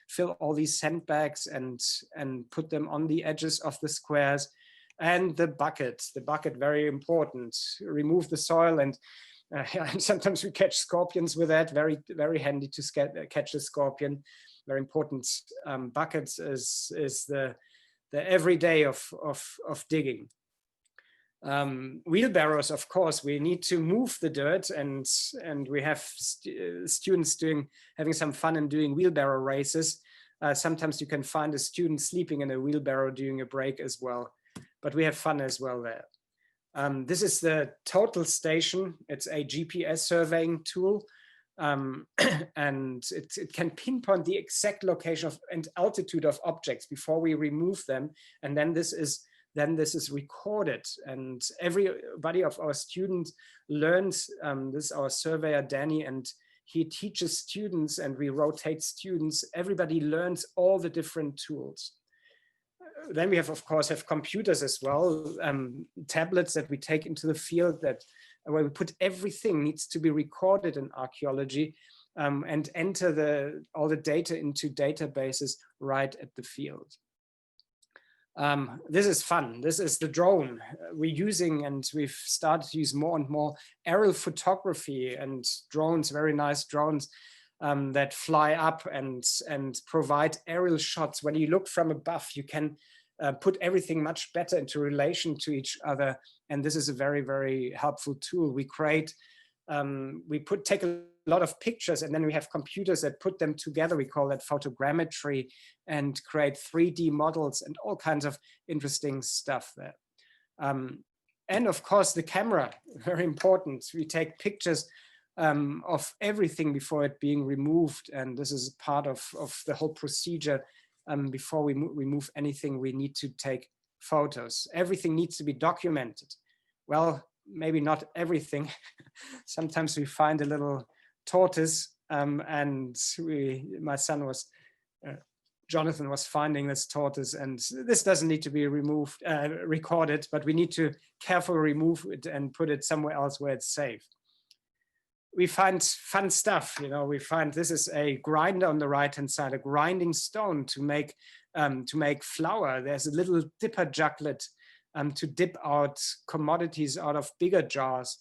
fill all these sandbags and put them on the edges of the squares. And the bucket, very important. Remove the soil, and sometimes we catch scorpions with that. Very, very handy to catch a scorpion. Very important. Buckets is the everyday of digging. Wheelbarrows, of course, we need to move the dirt, and we have students having some fun and doing wheelbarrow races. Sometimes you can find a student sleeping in a wheelbarrow during a break as well, but we have fun as well there. This is the total station. It's a GPS surveying tool and it can pinpoint the exact location and altitude of objects before we remove them. And then this is recorded, and everybody of our students learns. This is our surveyor, Danny, and he teaches students, and we rotate students. Everybody learns all the different tools. Then we have, of course, computers as well, tablets that we take into the field, that where we put everything needs to be recorded in archaeology, and enter all the data into databases right at the field. This is fun. This is the drone we're using, and we've started to use more and more aerial photography and drones, very nice drones that fly up and provide aerial shots. When you look from above, you can put everything much better into relation to each other. And this is a very, very helpful tool. We create, take a lot of pictures, and then we have computers that put them together. We call that photogrammetry, and create 3D models and all kinds of interesting stuff there. And of course, the camera, very important. We take pictures of everything before it being removed. And this is part of the whole procedure. Before we remove anything, we need to take photos. Everything needs to be documented. Well, maybe not everything. Sometimes we find a little tortoise, and my son Jonathan was finding this tortoise, and this doesn't need to be recorded, but we need to carefully remove it and put it somewhere else where it's safe. We find fun stuff, we find this is a grinder on the right-hand side, a grinding stone to make flour. There's a little dipper juglet to dip out commodities out of bigger jars.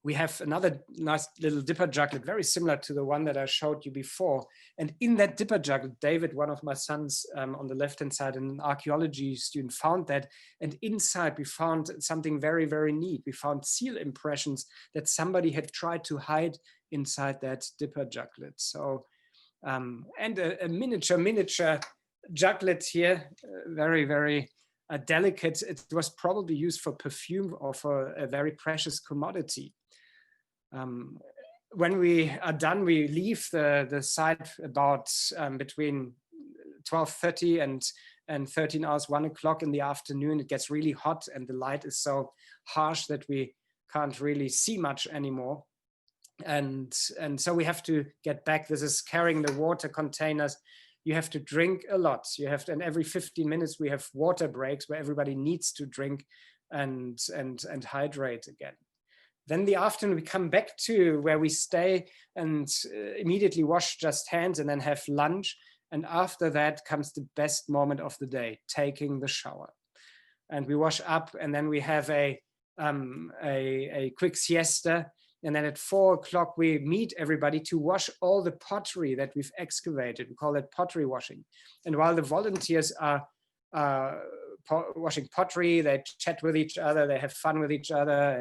We have another nice little dipper juglet, very similar to the one that I showed you before. And in that dipper juglet, David, one of my sons on the left-hand side, an archaeology student, found that. And inside we found something very, very neat. We found seal impressions that somebody had tried to hide inside that dipper juglet. So, and a miniature juglet here, very, very delicate. It was probably used for perfume or for a very precious commodity. When we are done, we leave the site about between 12:30 and 13 hours, 1 o'clock in the afternoon. It gets really hot, and the light is so harsh that we can't really see much anymore. And so we have to get back. This is carrying the water containers. You have to drink a lot. And every 15 minutes we have water breaks where everybody needs to drink and hydrate again. Then the afternoon we come back to where we stay and immediately wash just hands and then have lunch. And after that comes the best moment of the day, taking the shower. And we wash up, and then we have a quick siesta. And then at 4 o'clock, we meet everybody to wash all the pottery that we've excavated. We call it pottery washing. And while the volunteers are washing pottery, they chat with each other, they have fun with each other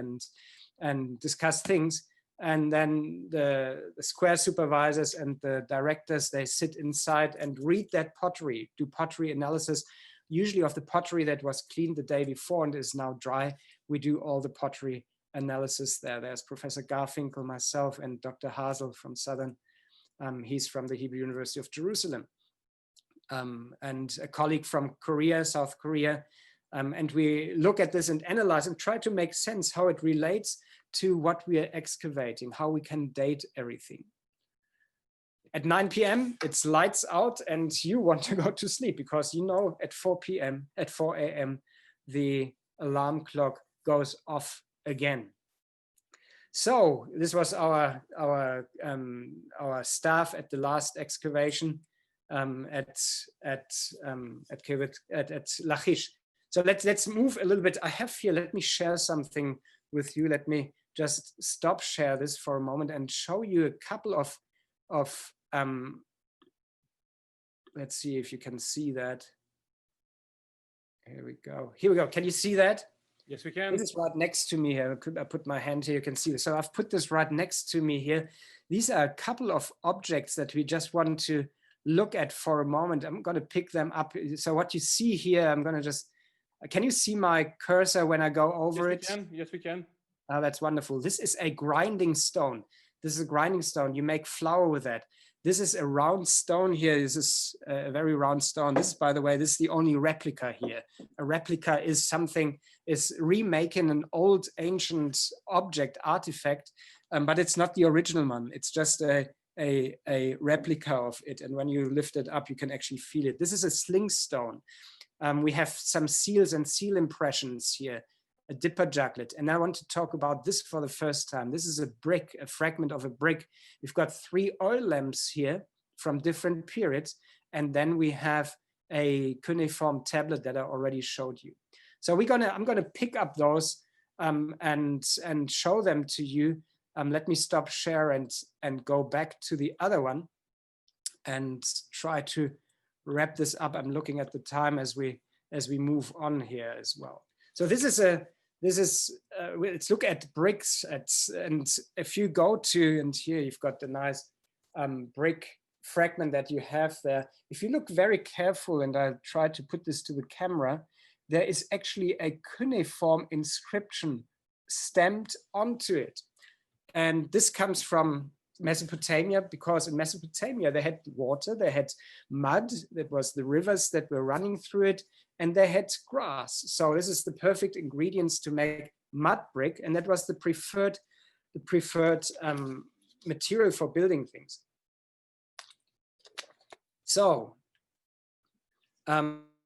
and discuss things. And then the square supervisors and the directors, they sit inside and read that pottery, do pottery analysis, usually of the pottery that was cleaned the day before and is now dry. We do all the pottery analysis there. There's Professor Garfinkel, myself, and Dr. Hazel from Southern. He's from the Hebrew University of Jerusalem. And a colleague from Korea, South Korea. And we look at this and analyze and try to make sense how it relates to what we are excavating, how we can date everything. At 9 p.m., it's lights out and you want to go to sleep because at 4 a.m., the alarm clock goes off again. So this was our staff at the last excavation at Lachish. So let's move a little bit. I have here, let me share something with you. Let me just stop share this for a moment and show you a couple of let's see if you can see that. Here we go. Can you see that? Yes, we can. This is right next to me here. I put my hand here, you can see this. So I've put this right next to me here. These are a couple of objects that we just want to look at for a moment. I'm going to pick them up. So what you see here, I'm going to just, can you see my cursor when I go over it? Yes, we can. Oh, that's wonderful. This is a grinding stone. This is a grinding stone. You make flour with that. This is a round stone here. This is a very round stone. This, by the way, this is the only replica here. A replica is something, is remaking an old ancient object, artifact, but it's not the original one. It's just a replica of it. And when you lift it up, you can actually feel it. This is a sling stone. We have some seals and seal impressions here, a dipper juglet. And I want to talk about this for the first time. This is a brick, a fragment of a brick. We've got 3 oil lamps here from different periods. And then we have a cuneiform tablet that I already showed you. So I'm gonna pick up those and show them to you. Let me stop share and go back to the other one and try to wrap this up. I'm looking at the time as we move on here as well. So let's look at bricks. And if you go to, and here you've got the nice brick fragment that you have there. If you look very careful, and I try to put this to the camera, there is actually a cuneiform inscription stamped onto it. And this comes from Mesopotamia, because in Mesopotamia they had water, they had mud, that was the rivers that were running through it, and they had grass. So this is the perfect ingredients to make mud brick, and that was the preferred material for building things. So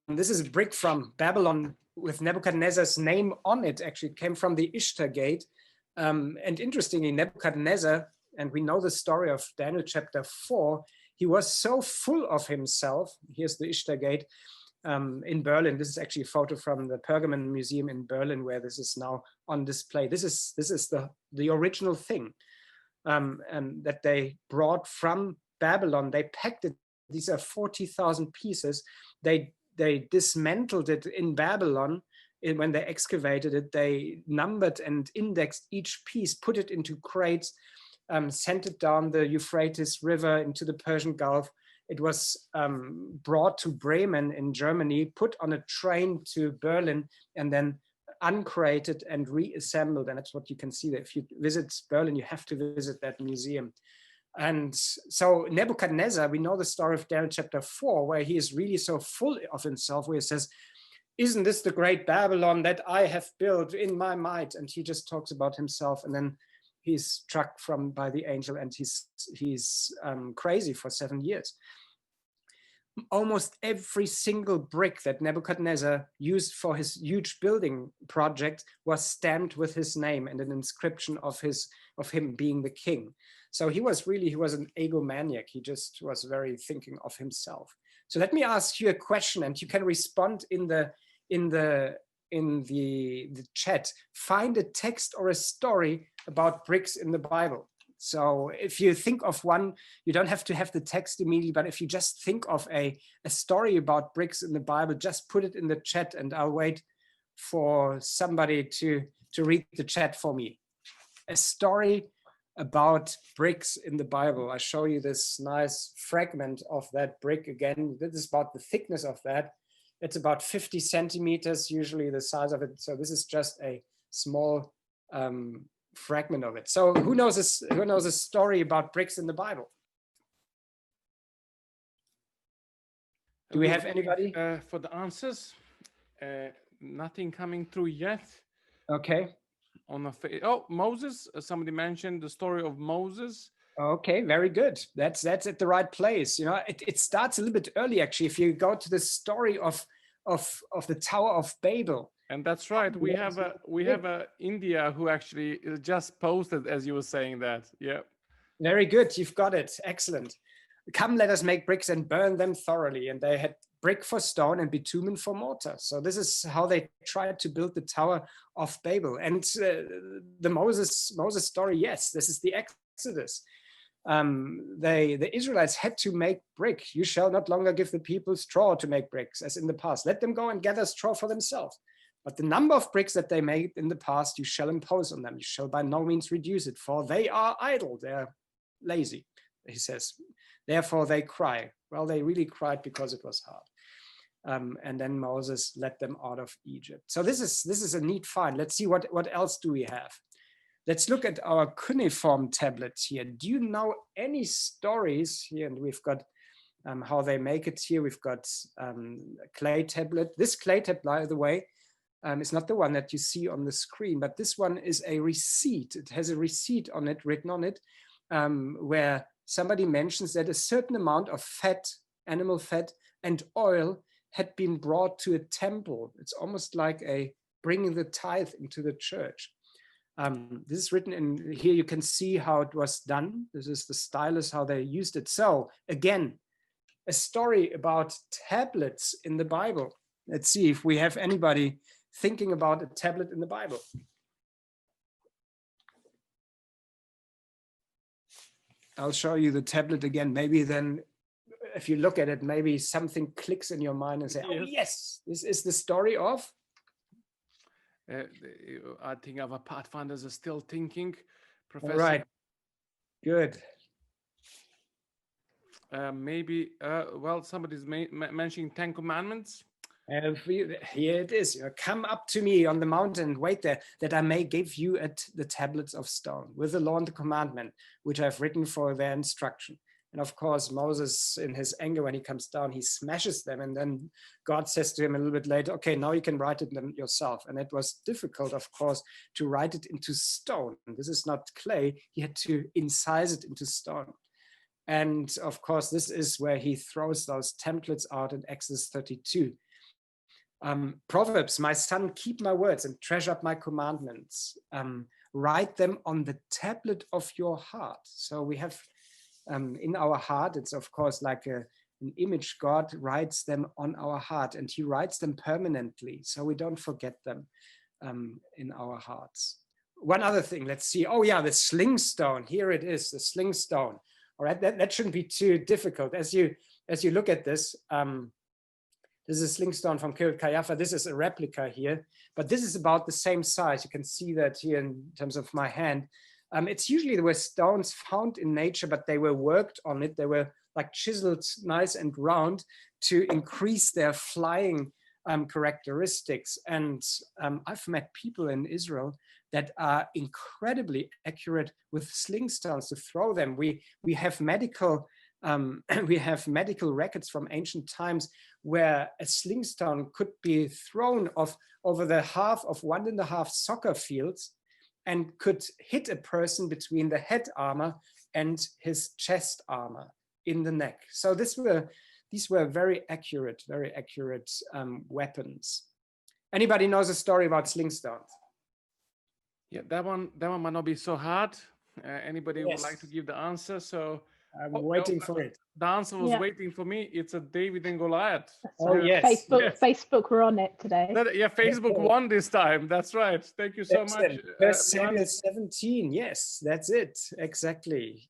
this is a brick from Babylon with Nebuchadnezzar's name on it. Actually, it came from the Ishtar Gate. And interestingly, Nebuchadnezzar, and we know the story of Daniel chapter 4, he was so full of himself. Here's the Ishtar Gate in Berlin. This is actually a photo from the Pergamon Museum in Berlin, where this is now on display. This is the original thing and that they brought from Babylon. They packed it. These are 40,000 pieces. They dismantled it in Babylon. When they excavated it, they numbered and indexed each piece, put it into crates, sent it down the Euphrates River into the Persian Gulf. It was brought to Bremen in Germany, put on a train to Berlin, and then uncrated and reassembled. And that's what you can see there. If you visit Berlin, you have to visit that museum. And so Nebuchadnezzar, we know the story of Daniel chapter 4, where he is really so full of himself, where he says, "Isn't this the great Babylon that I have built in my might?" And he just talks about himself, and then he's struck by the angel, and he's crazy for 7 years. Almost every single brick that Nebuchadnezzar used for his huge building project was stamped with his name and an inscription of him being the king. So he was an egomaniac. He just was very thinking of himself. So let me ask you a question, and you can respond in the chat. Find a text or a story about bricks in the Bible. So if you think of one, you don't have to have the text immediately, but if you just think of a story about bricks in the Bible, just put it in the chat, and I'll wait for somebody to read the chat for me. A story about bricks in the Bible. I show you this nice fragment of that brick again. This is about the thickness of that. It's about 50 centimeters, usually the size of it. So this is just a small fragment of it. So who knows a story about bricks in the Bible? Do we have anybody? For the answers, nothing coming through yet. Okay. Moses. Somebody mentioned the story of Moses. Okay, very good. That's at the right place. You know, it starts a little bit early, actually. If you go to the story of the Tower of Babel. And that's right. We have a India who actually just posted, as you were saying that. Yeah. Very good. You've got it. Excellent. Come, let us make bricks and burn them thoroughly. And they had brick for stone and bitumen for mortar. So this is how they tried to build the Tower of Babel. And the Moses story, yes, this is the Exodus. The Israelites had to make brick. You shall not longer give the people straw to make bricks, as in the past. Let them go and gather straw for themselves. But the number of bricks that they made in the past, you shall impose on them. You shall by no means reduce it, for they are idle. They're lazy, he says. Therefore they cry. Well, they really cried because it was hard. And then Moses led them out of Egypt. So this is a neat find. Let's see what else do we have. let's look at our cuneiform tablets here. Do you know any stories here? And we've got how they make it here. We've got a clay tablet. This clay tablet, by the way, is not the one that you see on the screen, but this one is a receipt. It has a receipt on it, written on it, where somebody mentions that a certain amount of fat, animal fat and oil had been brought to a temple. It's almost like a bringing the tithe into the church. This is written in here. You can see how it was done. This is the stylus, how they used it. So again, a story about tablets in the Bible. Let's see if we have anybody thinking about a tablet in the Bible. I'll show you the tablet again. Maybe then if you look at it, maybe something clicks in your mind and say, oh yes, this is the story of. I think our Pathfinders are still thinking, Professor. All right, good. Maybe, well, somebody's mentioning 10 Commandments. Here it is. Come up to me on the mountain and wait there, that I may give you the tablets of stone with the law and the commandment, which I've written for their instruction. And of course, Moses, in his anger, when he comes down, he smashes them. And then God says to him a little bit later, okay, now you can write it yourself. And it was difficult, of course, to write it into stone. This is not clay. He had to incise it into stone. And of course, this is where he throws those templates out in Exodus 32. Proverbs, my son, keep my words and treasure up my commandments. Write them on the tablet of your heart. So we have in our heart, it's of course like an image. God writes them on our heart, and he writes them permanently, so we don't forget them in our hearts. One other thing, let's see. Oh yeah, the sling stone. Here it is, the sling stone. All right, that shouldn't be too difficult. As you look at this, this is a sling stone from Kiryat Kayafa. This is a replica here, but this is about the same size. You can see that here in terms of my hand. It's usually there were stones found in nature, but they were worked on it. They were like chiseled nice and round to increase their flying characteristics. And I've met people in Israel that are incredibly accurate with sling stones to throw them. We have medical records from ancient times where a sling stone could be thrown over the half of 1.5 soccer fields and could hit a person between the head armor and his chest armor in the neck. So these were very accurate weapons. Anybody knows a story about sling stones? Yeah, that one might not be so hard. Anybody would like to give the answer? So I'm waiting for it. The answer was waiting for me. It's a David and Goliath. Oh yes. Facebook were on it today. Facebook won this time. That's right. Thank you so much. First Samuel 17. Yes, that's it. Exactly.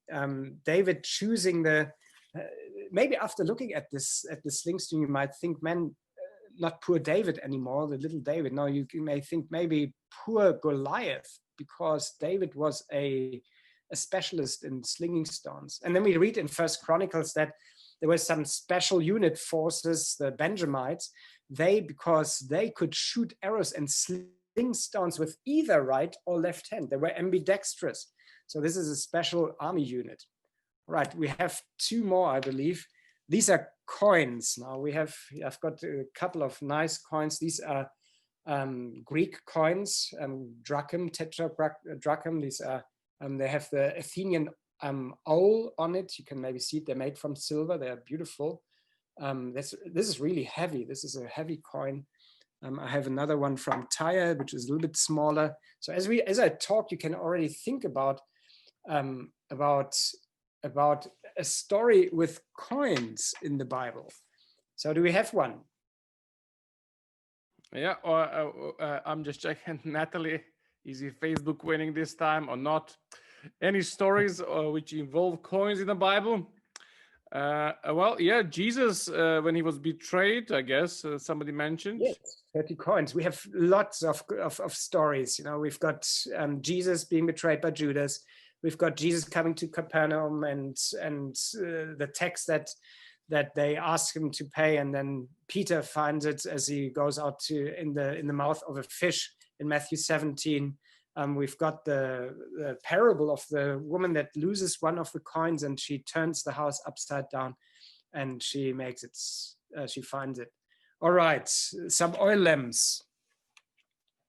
David choosing the. Maybe after looking at the sling stone, you might think, man, not poor David anymore, the little David. No, you may think maybe poor Goliath, because David was a specialist in slinging stones. And then we read in First Chronicles that there were some special unit forces, the Benjamites, because they could shoot arrows and sling stones with either right or left hand. They were ambidextrous. So this is a special army unit. Right, we have 2 more, I believe. These are coins. Now I've got a couple of nice coins. These are Greek coins, drachm, tetradrachm. These are they have the Athenian owl on it. You can maybe see it. They're made from silver. They are beautiful. This is really heavy. This is a heavy coin. I have another one from Tyre, which is a little bit smaller. So as I talk, you can already think about a story with coins in the Bible. So do we have one? Yeah, or I'm just checking. Natalie, is he Facebook winning this time or not? Any stories which involve coins in the Bible? Well, yeah, Jesus, when he was betrayed, I guess somebody mentioned. Yes, 30 coins. We have lots of stories. You know, we've got Jesus being betrayed by Judas. We've got Jesus coming to Capernaum and the text that they ask him to pay, and then Peter finds it as he goes out in the mouth of a fish in Matthew 17. We've got the parable of the woman that loses one of the coins and she turns the house upside down and she makes it, she finds it. All right, some oil lamps.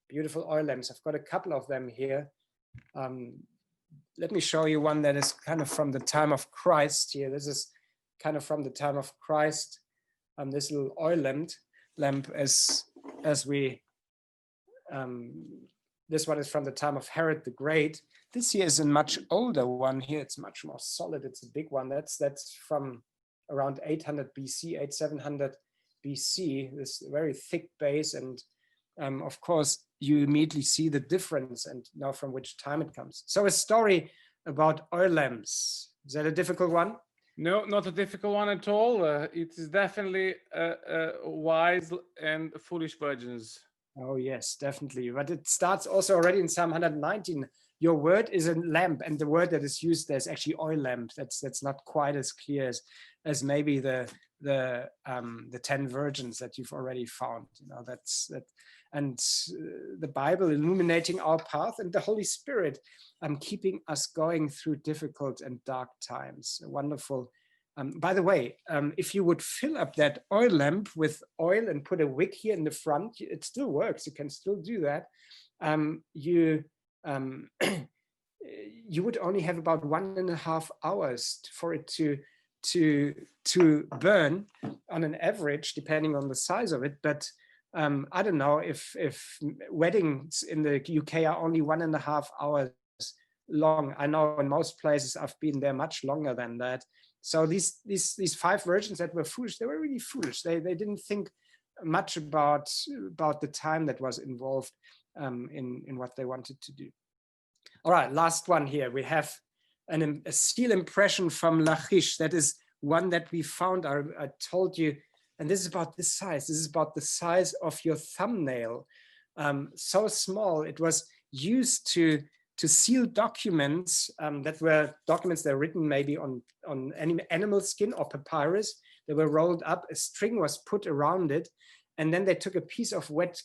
Beautiful oil lamps. I've got a couple of them here. Let me show you one that is kind of from the time of Christ here. This is kind of from the time of Christ. This little oil lamp as we, this one is from the time of Herod the Great. This here is a much older one here. It's much more solid. It's a big one. That's from around 800 BC, 700 BC, this very thick base. And of course, you immediately see the difference and know from which time it comes. So a story about oil lamps. Is that a difficult one? No, not a difficult one at all. It is definitely wise and foolish virgins. Oh yes, definitely. But it starts also already in Psalm 119. Your word is a lamp, and the word that is used there is actually oil lamp. That's not quite as clear as maybe the 10 virgins that you've already found. You know, that's that, and the Bible illuminating our path, and the Holy Spirit keeping us going through difficult and dark times. Wonderful. By the way, if you would fill up that oil lamp with oil and put a wick here in the front, it still works. You can still do that. You would only have about 1.5 hours for it to burn on an average, depending on the size of it. But I don't know if weddings in the UK are only 1.5 hours long. I know in most places I've been there much longer than that. So these 5 virgins that were foolish, they were really foolish. They didn't think much about the time that was involved in what they wanted to do. All right, last one here. We have a seal impression from Lachish. That is one that we found. I told you, and this is about this size. This is about the size of your thumbnail. So small. It was used to seal documents that were written maybe on animal skin or papyrus. They were rolled up. A string was put around it, and then they took a piece of wet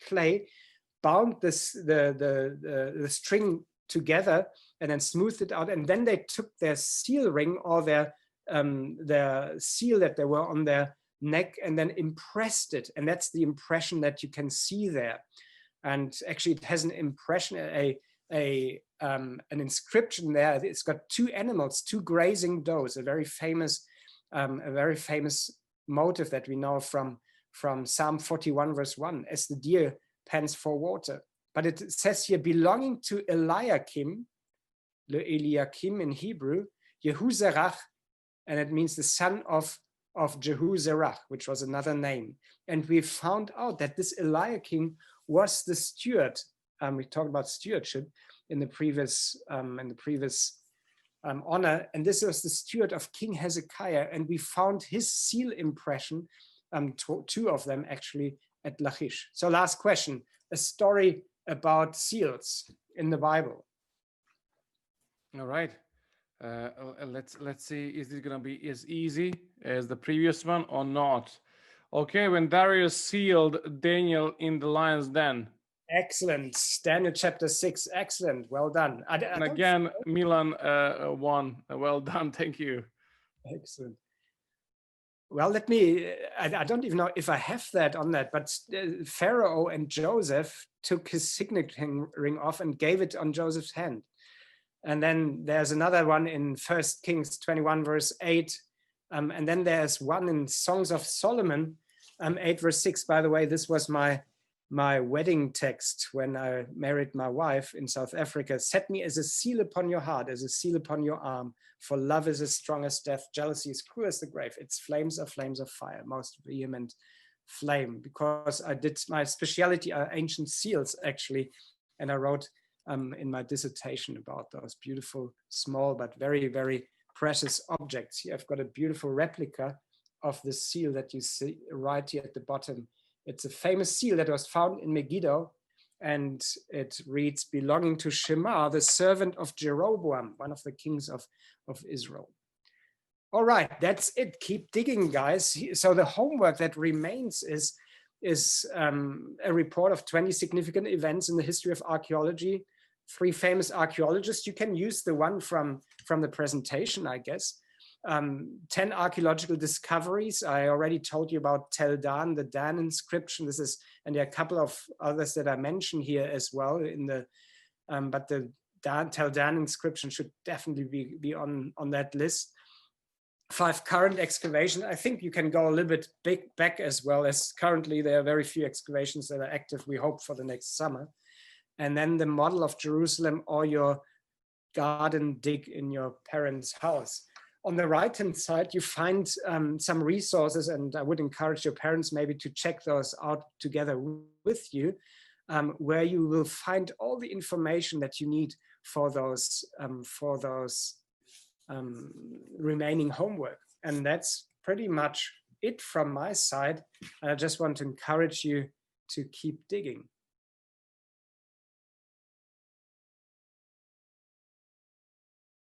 clay, bound the string together, and then smoothed it out. And then they took their seal ring or their seal that they were on their neck, and then impressed it. And that's the impression that you can see there. And actually, it has an impression, an inscription there. It's got 2 animals, 2 grazing does, a very famous motif that we know from Psalm 41, verse 1, as the deer pants for water. But it says here, belonging to Eliakim, Le Eliakim in Hebrew, Yehuzerach, and it means the son of Jehuzerach, which was another name. And we found out that this Eliakim was the steward. We talked about stewardship in the previous honor, and this was the steward of King Hezekiah, and we found his seal impression, 2 of them actually, at Lachish. So last question, a story about seals in the Bible. All right. Let's see, is this going to be as easy as the previous one or not? Okay, when Darius sealed Daniel in the lion's den. Excellent. Daniel chapter 6. Excellent. Well done. And again, Milan won. Well done. Thank you. Excellent. Well, I don't even know if I have that on that, but Pharaoh and Joseph took his signet ring off and gave it on Joseph's hand. And then there's another one in 1 Kings 21, verse 8. And then there's one in Songs of Solomon, 8, verse 6. By the way, this was my wedding text when I married my wife in South Africa. Set me as a seal upon your heart, as a seal upon your arm. For love is as strong as death. Jealousy is cruel as the grave. Its flames are flames of fire, most vehement flame. Because I did, my speciality are ancient seals, actually. And I wrote in my dissertation about those beautiful, small, but very, very precious objects. Here I've got a beautiful replica of the seal that you see right here at the bottom. It's a famous seal that was found in Megiddo, and it reads, belonging to Shema, the servant of Jeroboam, one of the kings of Israel. All right, that's it. Keep digging, guys. So the homework that remains is is a report of 20 significant events in the history of archaeology. 3 famous archaeologists. You can use the one from the presentation, I guess. 10 archaeological discoveries. I already told you about Tel Dan, the Dan inscription. This is, and there are a couple of others that I mentioned here as well in the, but the Tel Dan inscription should definitely be on that list. 5 current excavations. I think you can go a little bit back as well, as currently there are very few excavations that are active. We hope for the next summer. And then the model of Jerusalem, or your garden dig in your parents' house. On the right-hand side, you find some resources, and I would encourage your parents maybe to check those out together with you, where you will find all the information that you need for those remaining homework. And that's pretty much it from my side. I just want to encourage you to keep digging.